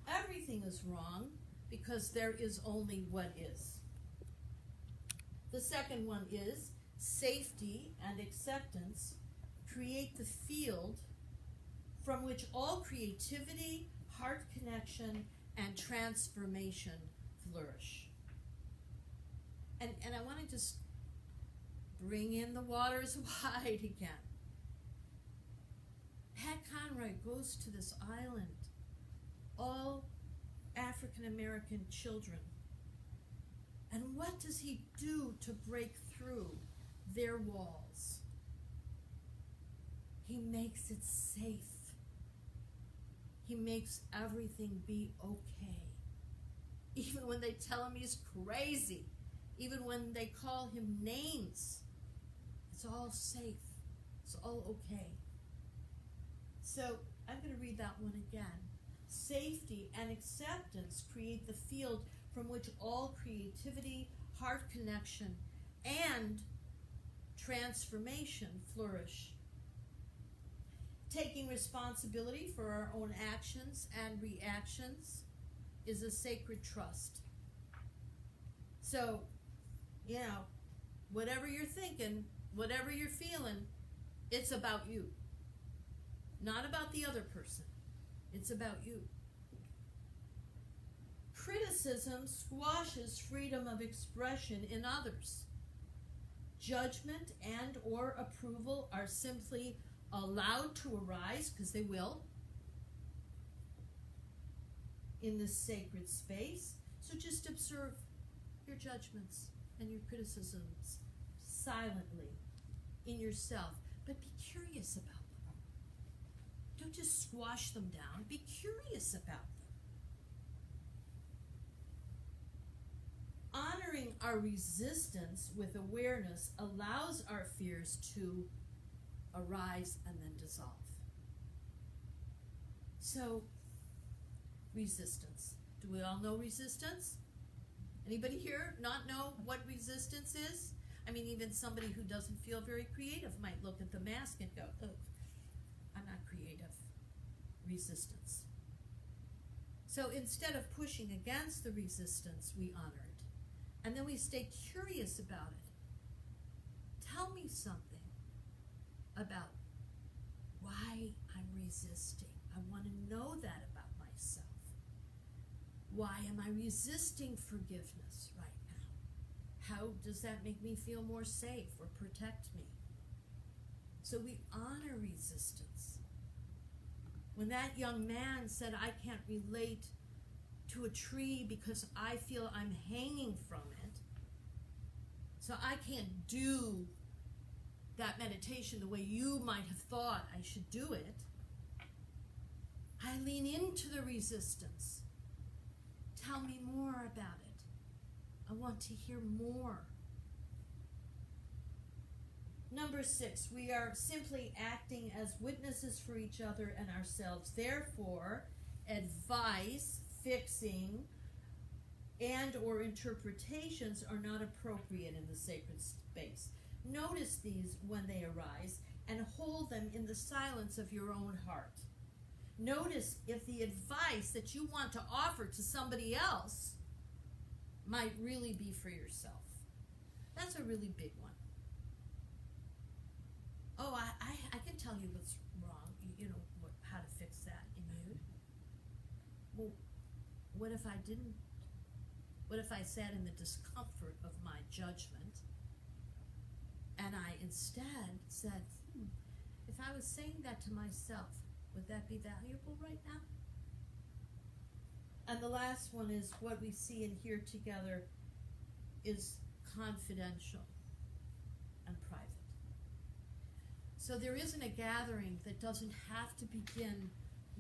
Everything is wrong, because there is only what is. The second one is, Safety and acceptance create the field from which all creativity, heart connection, and transformation flourish. And I want to just bring in the waters wide again. Pat Conroy goes to this island, all African American children. And what does he do to break through their walls? He makes it safe. He makes everything be okay. Even when they tell him he's crazy, even when they call him names, it's all safe. It's all okay. So I'm going to read that one again. Safety and acceptance create the field from which all creativity, heart connection, and transformation flourish. Taking responsibility for our own actions and reactions is a sacred trust. So, whatever you're thinking, whatever you're feeling, it's about you. Not about the other person. It's about you. Criticism squashes freedom of expression in others. Judgment and or approval are simply allowed to arise, because they will, in this sacred space. So just observe your judgments and your criticisms silently in yourself, but be curious about them. Don't just squash them down. Be curious about them. Honoring our resistance with awareness allows our fears to arise and then dissolve. So, resistance. Do we all know resistance? Anybody here not know what resistance is? I mean, even somebody who doesn't feel very creative might look at the mask and go, oh, I'm not creative. Resistance. So instead of pushing against the resistance, we honor it. And then we stay curious about it. Tell me something about why I'm resisting. I want to know that about myself. Why am I resisting forgiveness right now? How does that make me feel more safe or protect me? So we honor resistance. When that young man said, I can't relate to a tree because I feel I'm hanging from it, so I can't do that meditation the way you might have thought I should do it, I lean into the resistance. Tell me more about it. I want to hear more. Number 6, we are simply acting as witnesses for each other and ourselves. Therefore, advice, fixing, and or interpretations are not appropriate in the sacred space. Notice these when they arise and hold them in the silence of your own heart. Notice if the advice that you want to offer to somebody else might really be for yourself. That's a really big one. Oh, I can tell you what's wrong, how to fix that in you. Well, what if I didn't? What if I sat in the discomfort of my judgment and I instead said, if I was saying that to myself, would that be valuable right now? And the last one is what we see and hear together is confidential and private. So there isn't a gathering that doesn't have to begin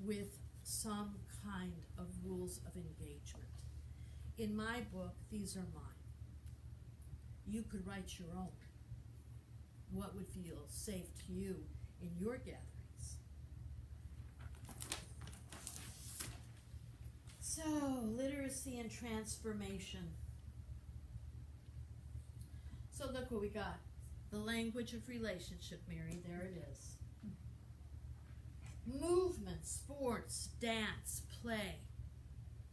with some kind of rules of engagement. In my book, these are mine. You could write your own. What would feel safe to you in your gatherings? So, literacy and transformation. So look what we got. The language of relationship, Mary, there it is. Movement, sports, dance, play.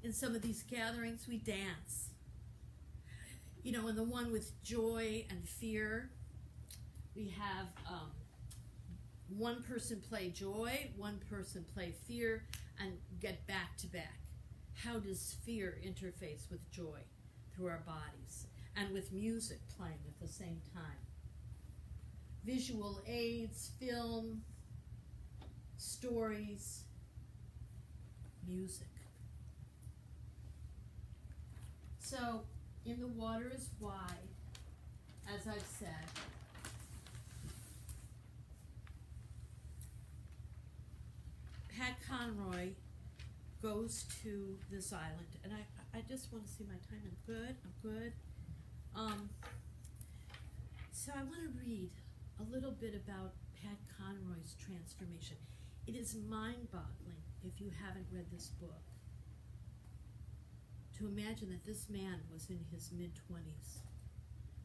In some of these gatherings, we dance. In the one with joy and fear, We have one person play joy, one person play fear, and get back to back. How does fear interface with joy through our bodies, and with music playing at the same time? Visual aids, film, stories, music. So, In the Water is Wide, as I've said, Pat Conroy goes to this island, and I just want to see my time. I'm good. So I want to read a little bit about Pat Conroy's transformation. It is mind-boggling, if you haven't read this book, to imagine that this man was in his mid-20s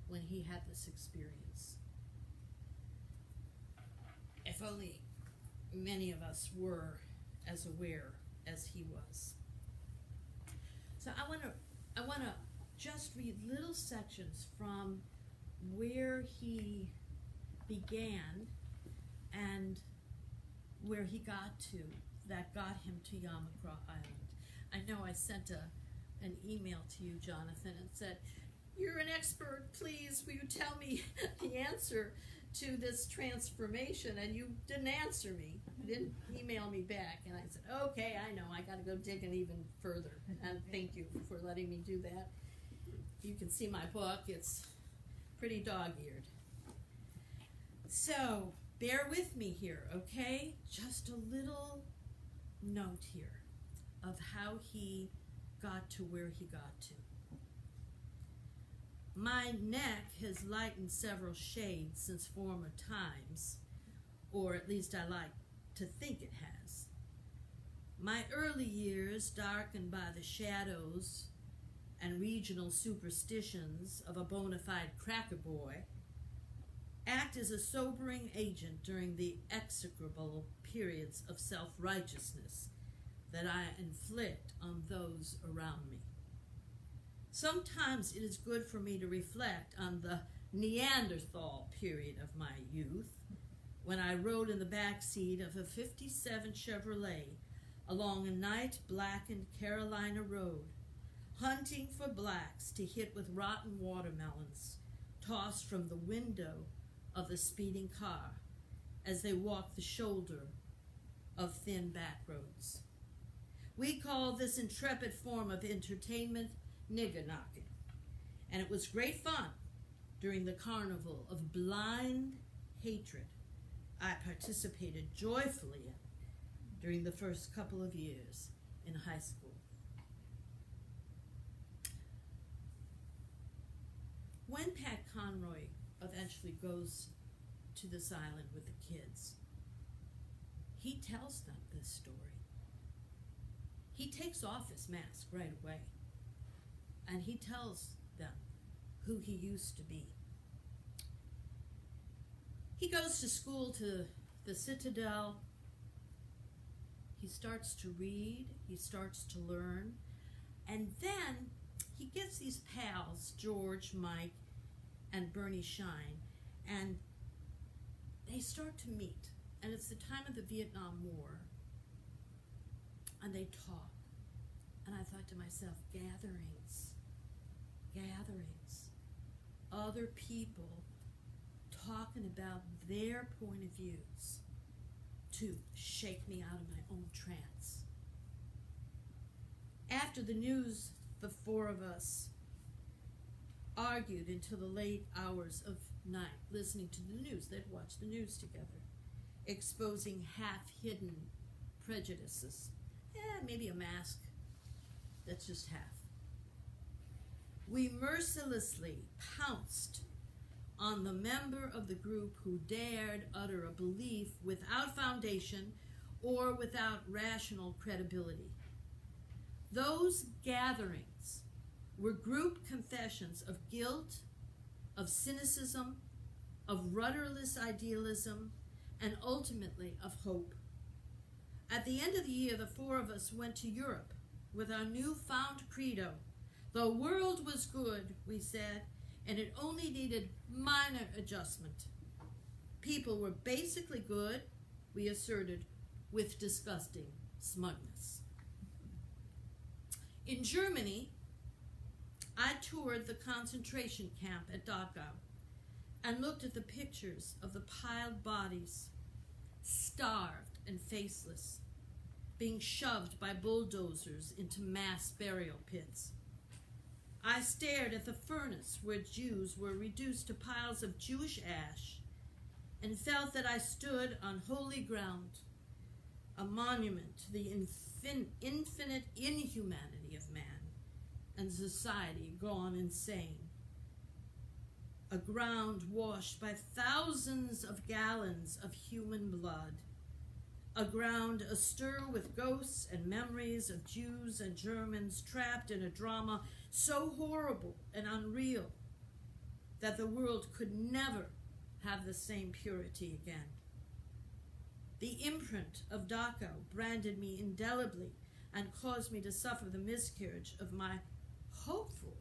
when he had this experience. If only many of us were as aware as he was. So I want to just read little sections from where he began and where he got to that got him to Yamacraw Island. I know I sent an email to you, Jonathan, and said, "You're an expert, please, will you tell me the answer to this transformation?" And you didn't answer me. You didn't email me back. And I said, okay, I know, I got to go digging even further. And thank you for letting me do that. You can see my book. It's pretty dog-eared. So, bear with me here, okay? Just a little note here of how he got to where he got to. My neck has lightened several shades since former times, or at least I like to think it has. My early years, darkened by the shadows and regional superstitions of a bona fide cracker boy, act as a sobering agent during the execrable periods of self-righteousness that I inflict on those around me. Sometimes it is good for me to reflect on the Neanderthal period of my youth, when I rode in the back seat of a 57 Chevrolet along a night-blackened Carolina road, hunting for blacks to hit with rotten watermelons tossed from the window of the speeding car as they walked the shoulder of thin back roads. We call this intrepid form of entertainment nigger knocking, and it was great fun during the carnival of blind hatred I participated joyfully in during the first couple of years in high school. When Pat Conroy eventually goes to this island with the kids, he tells them this story. He takes off his mask right away, and he tells them who he used to be. He goes to school to the Citadel. He starts to read, he starts to learn, and then he gets these pals, George, Mike, and Bernie Shine, and they start to meet. And it's the time of the Vietnam War, and they talk. And I thought to myself, gatherings, other people talking about their point of views to shake me out of my own trance. After the news, the four of us argued until the late hours of night, listening to the news. They'd watch the news together, exposing half-hidden prejudices. Maybe a mask that's just half. We mercilessly pounced on the member of the group who dared utter a belief without foundation or without rational credibility. Those gatherings were group confessions of guilt, of cynicism, of rudderless idealism, and ultimately of hope. At the end of the year, the four of us went to Europe with our newfound credo. The world was good, we said, and it only needed minor adjustment. People were basically good, we asserted, with disgusting smugness. In Germany, I toured the concentration camp at Dachau and looked at the pictures of the piled bodies, starved and faceless, being shoved by bulldozers into mass burial pits. I stared at the furnace where Jews were reduced to piles of Jewish ash and felt that I stood on holy ground, a monument to the infinite inhumanity of man and society gone insane. A ground washed by thousands of gallons of human blood. A ground astir with ghosts and memories of Jews and Germans trapped in a drama so horrible and unreal that the world could never have the same purity again. The imprint of Dachau branded me indelibly and caused me to suffer the miscarriage of my hopeful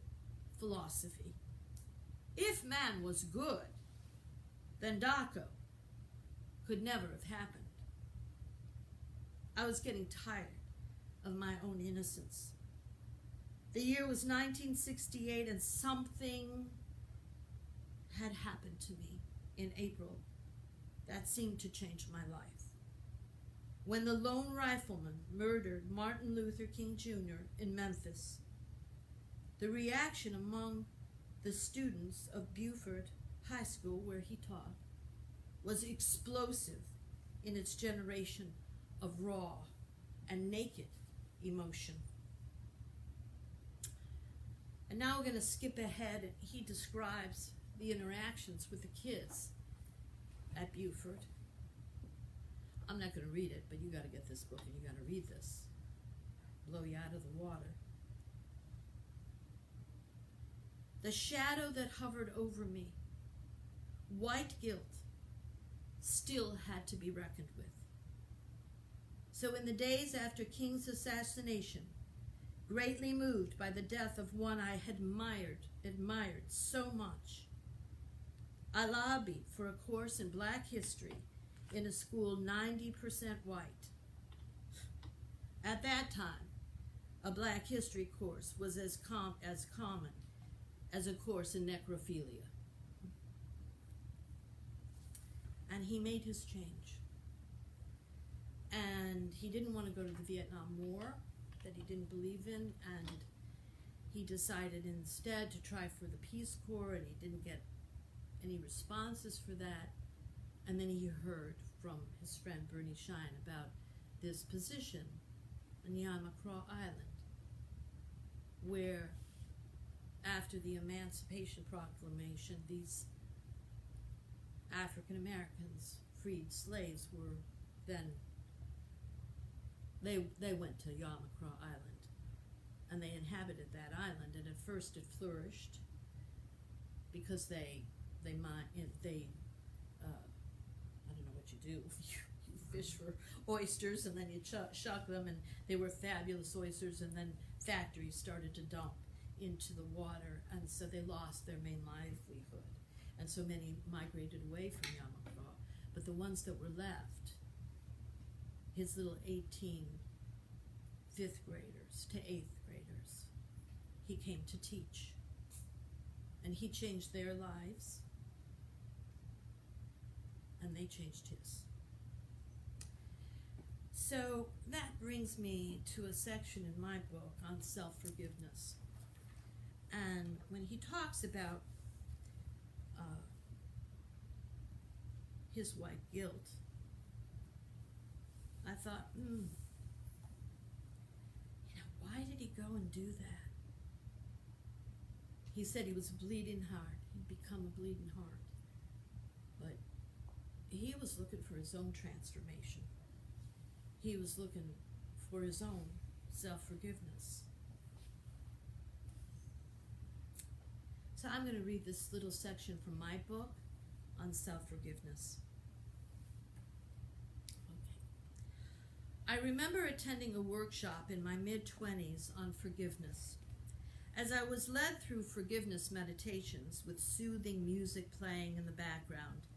philosophy. If man was good, then Dachau could never have happened. I was getting tired of my own innocence. The year was 1968, and something had happened to me in April that seemed to change my life. When the lone rifleman murdered Martin Luther King Jr. in Memphis, the reaction among the students of Buford High School, where he taught, was explosive in its generation of raw and naked emotion. And now we're going to skip ahead, and he describes the interactions with the kids at Buford. I'm not going to read it, but you got to get this book and you got to read this. Blow you out of the water. The shadow that hovered over me, white guilt, still had to be reckoned with. So in the days after King's assassination, greatly moved by the death of one I had admired so much, I lobbied for a course in Black history in a school 90% white. At that time, a Black history course was as common as a course in necrophilia. And he made his change. And he didn't want to go to the Vietnam War that he didn't believe in, and he decided instead to try for the Peace Corps, and he didn't get any responses for that. And then he heard from his friend Bernie Shine about this position on Yamacraw Island, where after the Emancipation Proclamation, these African Americans, freed slaves, were then, they went to Yamacraw Island, and they inhabited that island, and at first it flourished because they I don't know what you do. You fish for oysters, and then you shuck them, and they were fabulous oysters, and then factories started to dump into the water, and so they lost their main livelihood, and so many migrated away from Yamacraw. But the ones that were left, his little 18 fifth graders to 8th graders, he came to teach, and he changed their lives, and they changed his. So that brings me to a section in my book on self-forgiveness. And when he talks about his white guilt, I thought, why did he go and do that? He said he was a bleeding heart. He'd become a bleeding heart. But he was looking for his own transformation. He was looking for his own self-forgiveness. So I'm going to read this little section from my book on self-forgiveness. I remember attending a workshop in my mid-20s on forgiveness. As I was led through forgiveness meditations with soothing music playing in the background,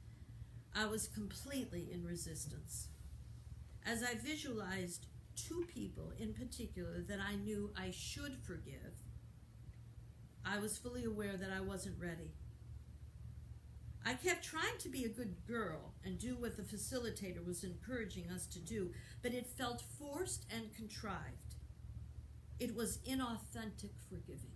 I was completely in resistance. As I visualized two people in particular that I knew I should forgive, I was fully aware that I wasn't ready. I kept trying to be a good girl and do what the facilitator was encouraging us to do, but it felt forced and contrived. It was inauthentic forgiving.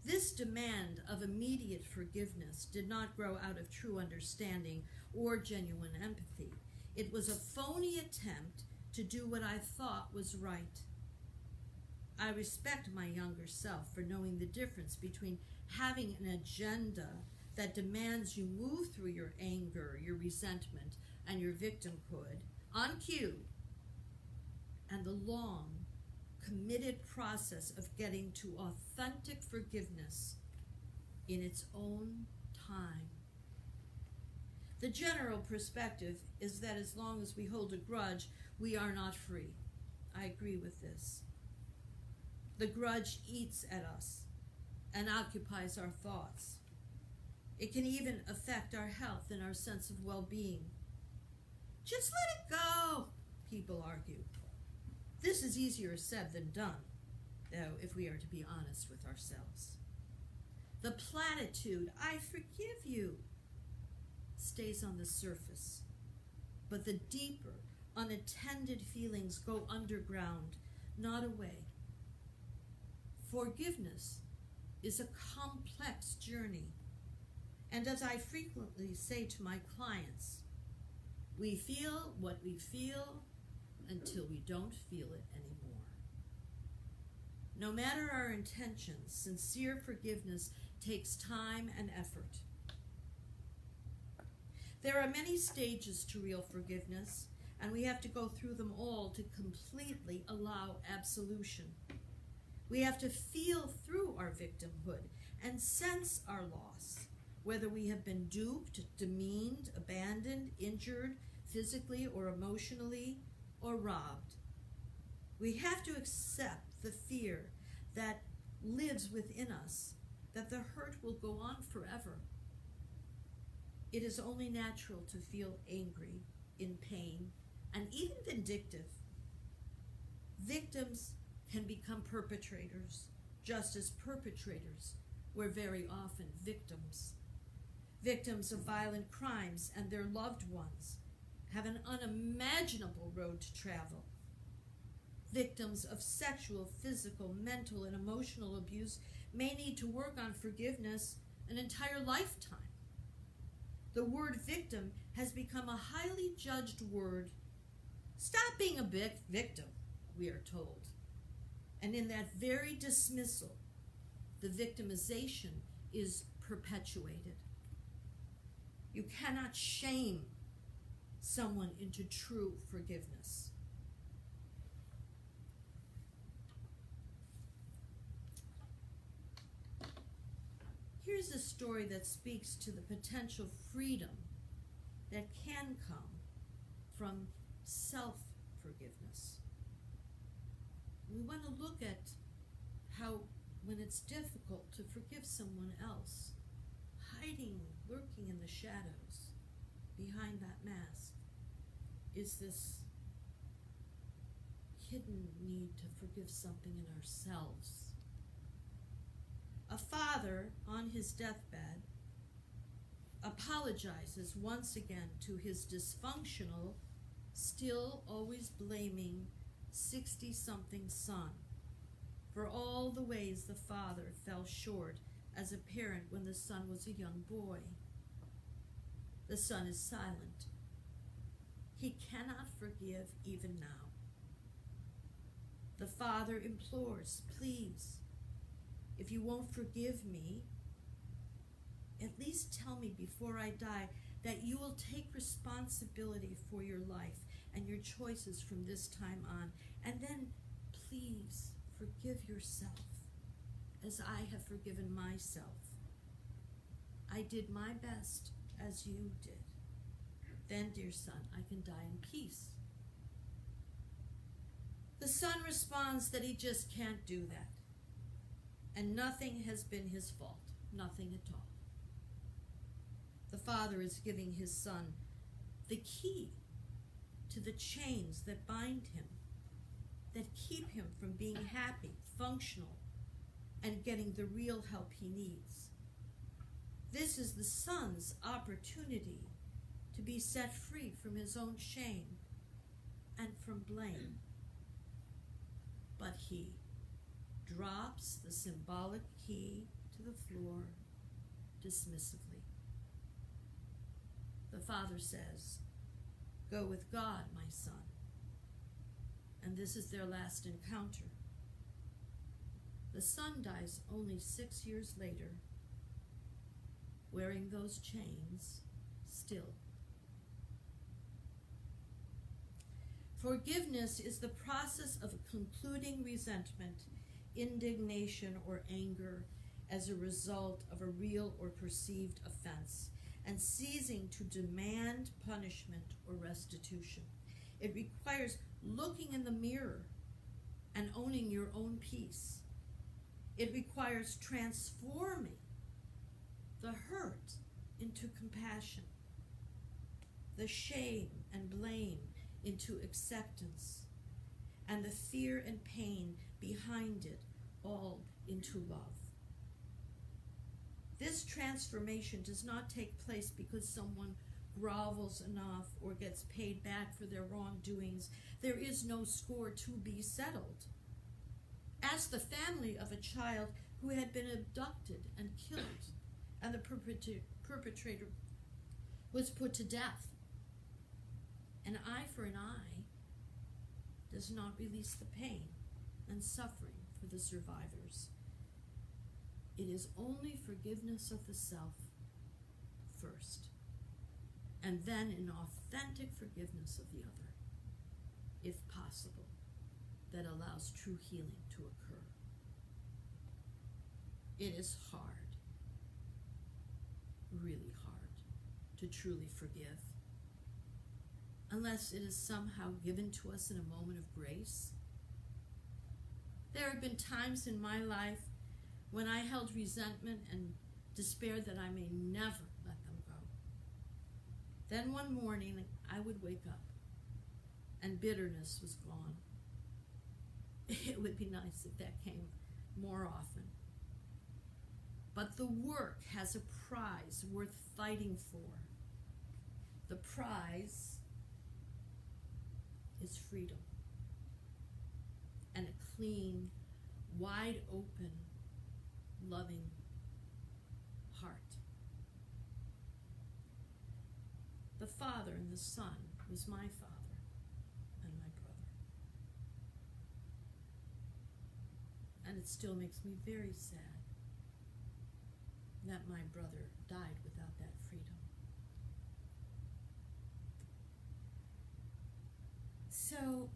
This demand of immediate forgiveness did not grow out of true understanding or genuine empathy. It was a phony attempt to do what I thought was right. I respect my younger self for knowing the difference between having an agenda that demands you move through your anger, your resentment, and your victimhood on cue, and the long, committed process of getting to authentic forgiveness in its own time. The general perspective is that as long as we hold a grudge, we are not free. I agree with this. The grudge eats at us and occupies our thoughts. It can even affect our health and our sense of well-being. Just let it go, people argue. This is easier said than done, though, if we are to be honest with ourselves. The platitude, "I forgive you," stays on the surface, but the deeper, unattended feelings go underground, not away. Forgiveness is a complex journey, and as I frequently say to my clients, we feel what we feel until we don't feel it anymore. No matter our intentions, sincere forgiveness takes time and effort. There are many stages to real forgiveness, and we have to go through them all to completely allow absolution. We have to feel through our victimhood and sense our loss, whether we have been duped, demeaned, abandoned, injured, physically or emotionally, or robbed. We have to accept the fear that lives within us, that the hurt will go on forever. It is only natural to feel angry, in pain, and even vindictive. Victims can become perpetrators, just as perpetrators were very often victims. Victims of violent crimes and their loved ones have an unimaginable road to travel. Victims of sexual, physical, mental, and emotional abuse may need to work on forgiveness an entire lifetime. The word victim has become a highly judged word. Stop being a victim, we are told. And in that very dismissal, the victimization is perpetuated. You cannot shame someone into true forgiveness. Here's a story that speaks to the potential freedom that can come from self-forgiveness. We want to look at how, when it's difficult to forgive someone else, hiding, lurking in the shadows behind that mask is this hidden need to forgive something in ourselves. A father on his deathbed apologizes once again to his dysfunctional, still always blaming 60-something son for all the ways the father fell short as a parent when the son was a young boy. The son is silent. He cannot forgive even now. The father implores, "Please, if you won't forgive me, at least tell me before I die that you will take responsibility for your life and your choices from this time on. And then please forgive yourself as I have forgiven myself. I did my best as you did. Then, dear son, I can die in peace." The son responds that he just can't do that. And nothing has been his fault, nothing at all. The Father is giving his Son the key to the chains that bind him, that keep him from being happy, functional, and getting the real help he needs. This is the Son's opportunity to be set free from his own shame and from blame. But he drops the symbolic key to the floor dismissively. The Father says, "Go with God, my son." And this is their last encounter. The Son dies only 6 years later, wearing those chains still. Forgiveness is the process of concluding resentment, indignation, or anger as a result of a real or perceived offense, and ceasing to demand punishment or restitution. It requires looking in the mirror and owning your own peace. It requires transforming the hurt into compassion, the shame and blame into acceptance, and the fear and pain behind it all into love. This transformation does not take place because someone grovels enough or gets paid back for their wrongdoings. There is no score to be settled. Ask the family of a child who had been abducted and killed, and the perpetrator was put to death. An eye for an eye does not release the pain and suffering for the survivors. It is only forgiveness of the self first, and then an authentic forgiveness of the other, if possible, that allows true healing to occur. It is hard, really hard, to truly forgive, unless it is somehow given to us in a moment of grace. There have been times in my life when I held resentment and despaired that I may never let them go. Then one morning I would wake up and bitterness was gone. It would be nice if that came more often. But the work has a prize worth fighting for. The prize is freedom and a clean, wide open, loving heart. The Father and the Son was my father and my brother. And it still makes me very sad that my brother died without that freedom. So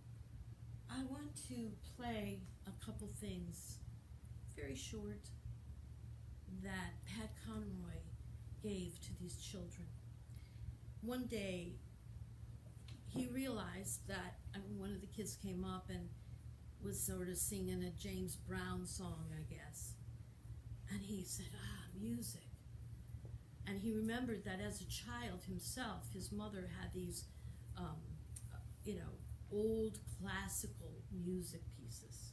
I want to play a couple things, very short, that Pat Conroy gave to these children. One day, he realized that one of the kids came up and was sort of singing a James Brown song, I guess. And he said, music. And he remembered that as a child himself, his mother had these, old classical music pieces.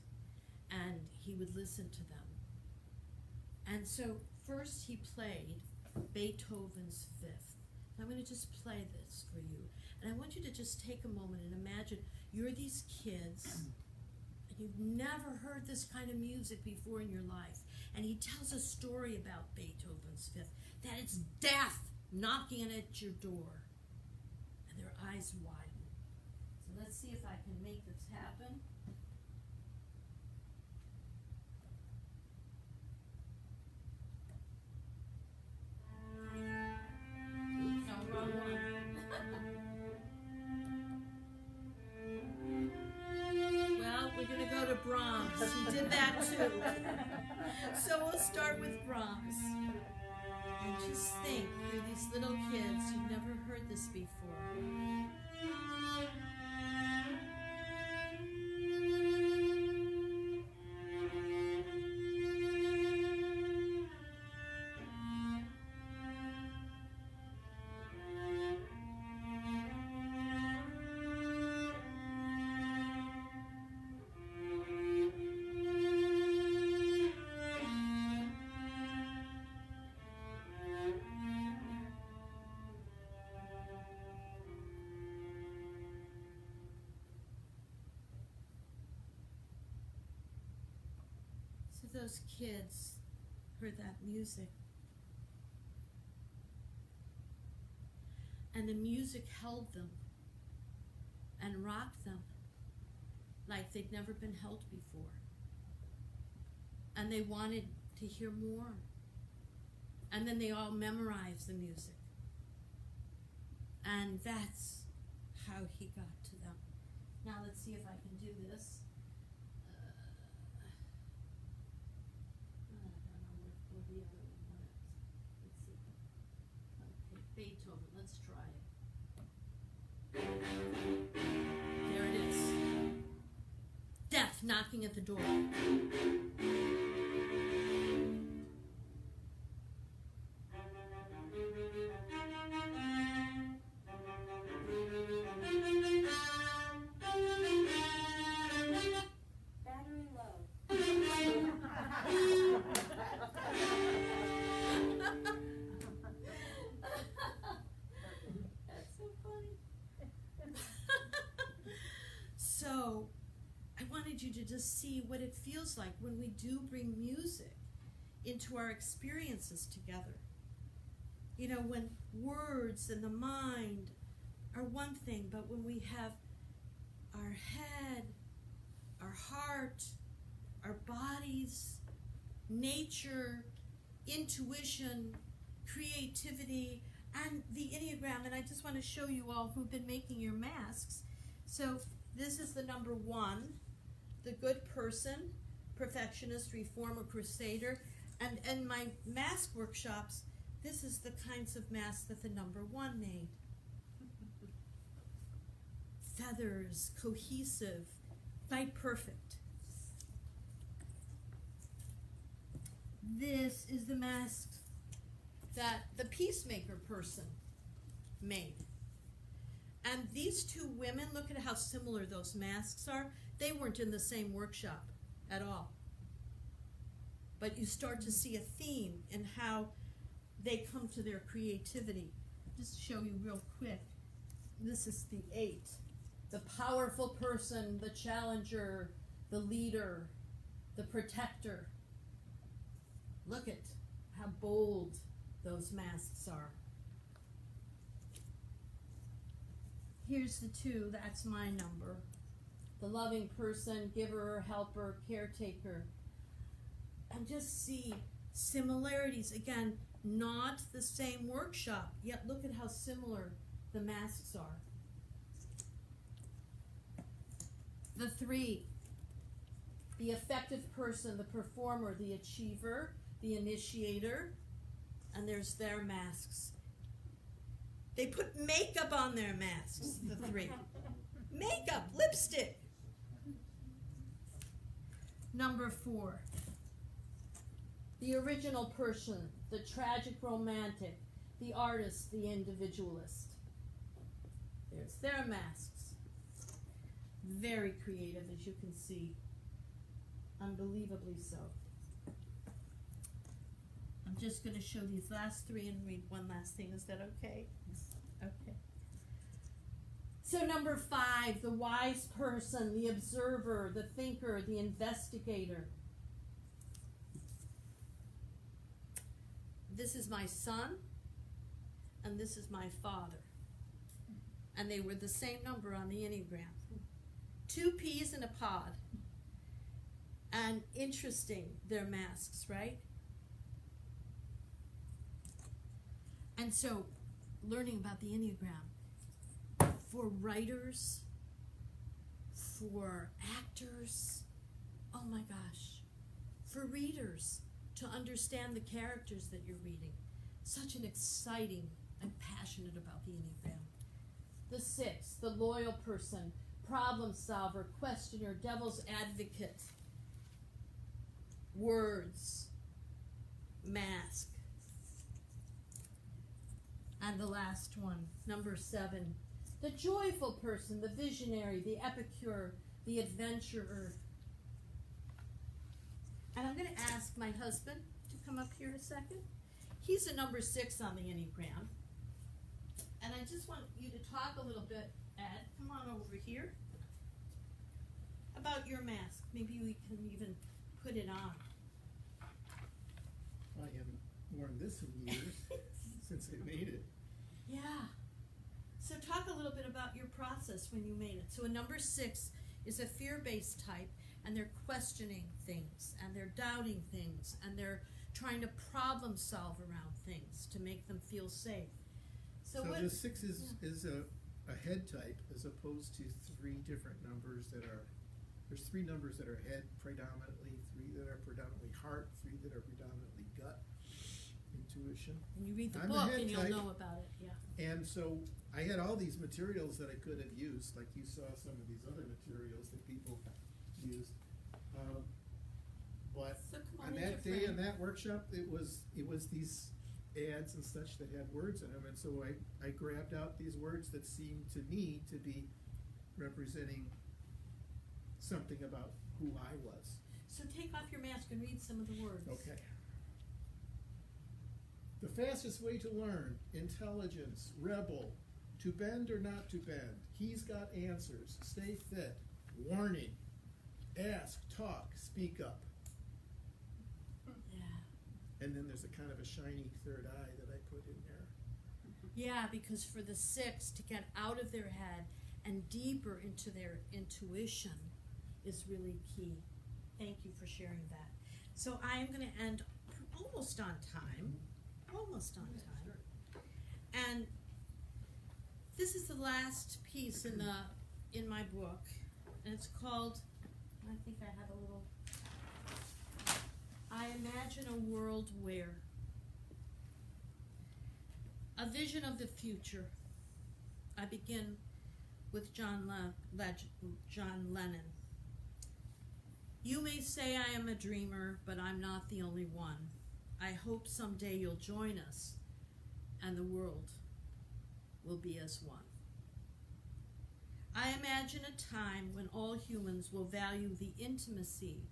And he would listen to them. And so first he played Beethoven's Fifth. I'm going to just play this for you. And I want you to just take a moment and imagine you're these kids and you've never heard this kind of music before in your life. And he tells a story about Beethoven's Fifth, that it's death knocking at your door. And their eyes widen. So let's see if I can make this happen. No, wrong one. Well, we're going to go to Brahms. He did that too. So we'll start with Brahms. And just think, you're these little kids, you've never heard this before. of those kids heard that music, and the music held them and rocked them like they'd never been held before, and they wanted to hear more, and then they all memorized the music, and that's how he got to them. Now let's see if I can do this. I don't know where the other one went. Let's see. Okay, Beethoven, let's try it. There it is. Death knocking at the door. Battery low. That's so funny. So, I wanted you to just see what it feels like when we do bring music into our experiences together. You know, when words and the mind are one thing, but when we have our head, our heart, our bodies, nature, intuition, creativity, and the Enneagram. And I just want to show you all who've been making your masks. So this is the number 1, the good person, perfectionist, reformer, crusader. And my mask workshops, this is the kinds of masks that the number 1 made. Feathers, cohesive, fight perfect. This is the mask that the peacemaker person made. And these two women, look at how similar those masks are. They weren't in the same workshop at all. But you start to see a theme in how they come to their creativity. Just show you real quick. This is the 8. The powerful person, the challenger, the leader, the protector. Look at how bold those masks are. Here's the 2, that's my number. The loving person, giver, helper, caretaker. And just see similarities. Again, not the same workshop, yet look at how similar the masks are. The 3, the effective person, the performer, the achiever, the initiator, and there's their masks. They put makeup on their masks, the 3. Makeup, lipstick. Number 4, the original person, the tragic romantic, the artist, the individualist. There's their masks. Very creative, as you can see. Unbelievably so. I'm just going to show these last 3 and read one last thing. Is that okay? Okay. So number 5, the wise person, the observer, the thinker, the investigator. This is my son, and this is my father. And they were the same number on the Enneagram. 2 peas in a pod. And interesting, their masks, right? And so, learning about the Enneagram, for writers, for actors, oh my gosh, for readers, to understand the characters that you're reading. Such an exciting, I'm passionate about the Enneagram. The 6, the loyal person, problem solver, questioner, devil's advocate, words, mask. And the last one, number 7, the joyful person, the visionary, the epicure, the adventurer. And I'm going to ask my husband to come up here a second. He's a number 6 on the Enneagram. And I just want you to talk a little bit, Ed, come on over here, about your mask. Maybe we can even put it on. learned this in years since I made it. Yeah. So talk a little bit about your process when you made it. So a number 6 is a fear-based type, and they're questioning things, and they're doubting things, and they're trying to problem solve around things to make them feel safe. So what, the 6 is a head type, as opposed to 3 different numbers that are, there's 3 numbers that are head predominantly, 3 that are predominantly heart, 3 that are predominantly gut, intuition. and you read the I'm a book head and you'll type. know about it, yeah. And so I had all these materials that I could have used, like you saw some of these other materials that people used. But So come on on, that it's your day, in friend. that workshop, it was these ads and such that had words in them, and so I grabbed out these words that seemed to me to be representing something about who I was. So take off your mask and read some of the words. Okay. The fastest way to learn, intelligence, rebel, to bend or not to bend, he's got answers, stay fit, warning, ask, talk, speak up. Yeah. And then there's a kind of a shiny third eye that I put in there. Yeah, because for the 6 to get out of their head and deeper into their intuition is really key. Thank you for sharing that. So I am going to end almost on time. Almost on time. And this is the last piece in my book, and it's called, I think I have a little, I imagine a world where. A vision of the future. I begin with John Lennon. You may say I am a dreamer, but I'm not the only one. I hope someday you'll join us, and the world will be as one. I imagine a time when all humans will value the intimacy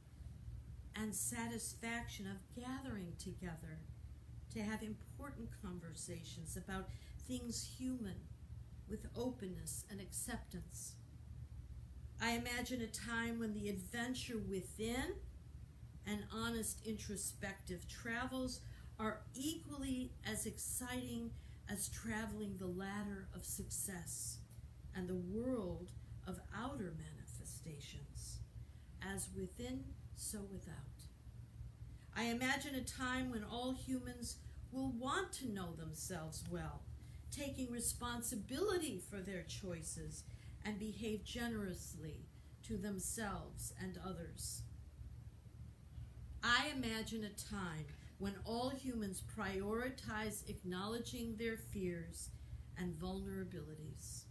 and satisfaction of gathering together to have important conversations about things human with openness and acceptance. I imagine a time when the adventure within and honest introspective travels are equally as exciting as traveling the ladder of success and the world of outer manifestations, as within, so without. I imagine a time when all humans will want to know themselves well, taking responsibility for their choices and behave generously to themselves and others. I imagine a time when all humans prioritize acknowledging their fears and vulnerabilities,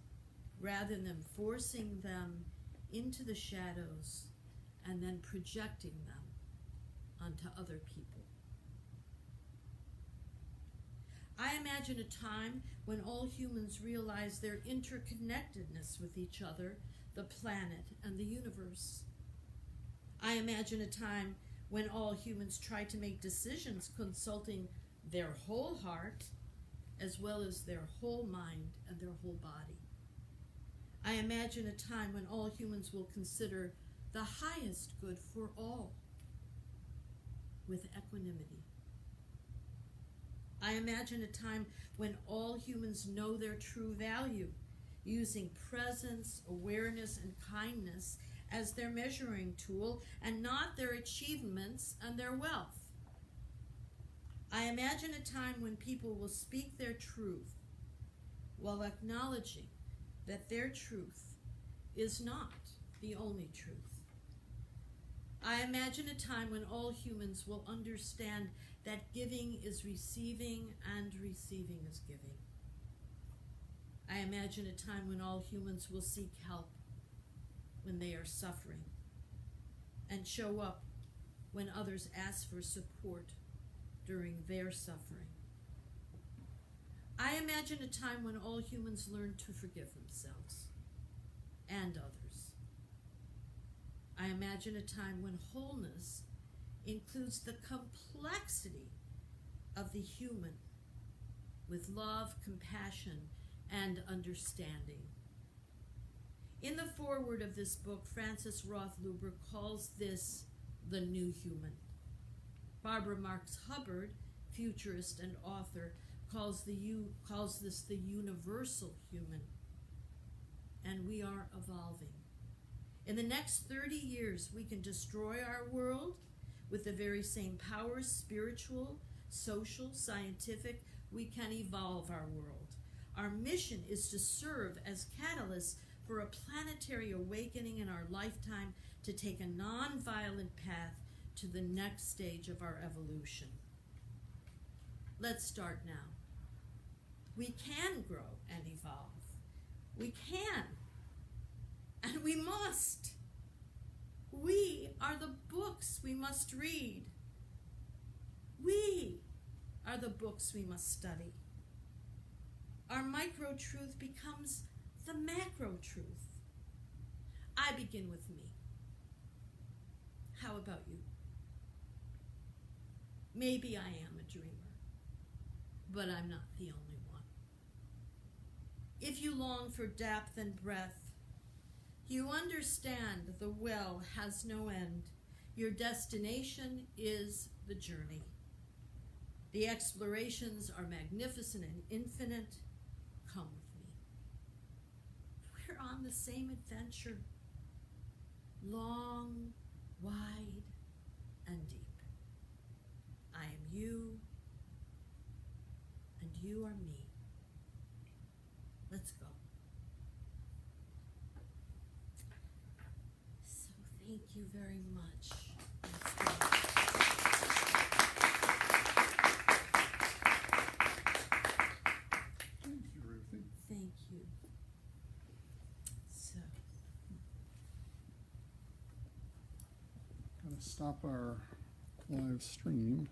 rather than forcing them into the shadows and then projecting them onto other people. I imagine a time when all humans realize their interconnectedness with each other, the planet, and the universe. I imagine a time when all humans try to make decisions consulting their whole heart as well as their whole mind and their whole body. I imagine a time when all humans will consider the highest good for all with equanimity. I imagine a time when all humans know their true value, using presence, awareness, and kindness as their measuring tool and not their achievements and their wealth. I imagine a time when people will speak their truth while acknowledging that their truth is not the only truth. I imagine a time when all humans will understand that giving is receiving and receiving is giving. I imagine a time when all humans will seek help when they are suffering and show up when others ask for support during their suffering. I imagine a time when all humans learn to forgive themselves and others. I imagine a time when wholeness includes the complexity of the human with love, compassion, and understanding. In the foreword of this book, Frances Roth Luber calls this the new human. Barbara Marx Hubbard futurist and author, calls this the universal human. And we are evolving. In the next 30 years, we can destroy our world with the very same powers, spiritual, social, scientific. We can evolve our world. Our mission is to serve as catalysts for a planetary awakening in our lifetime, to take a non-violent path to the next stage of our evolution. Let's start now. We can grow and evolve. We can. And we must. We are the books we must read. We are the books we must study. Our micro-truth becomes the macro-truth. I begin with me. How about you? Maybe I am a dreamer, but I'm not the only one. If you long for depth and breadth, you understand the well has no end. Your destination is the journey. The explorations are magnificent and infinite. Come with me. We're on the same adventure. Long, wide, and deep. I am you, and you are me. Let's go. So thank you very much. Thank you, Ruthie. Thank you. So, Gotta stop our live stream.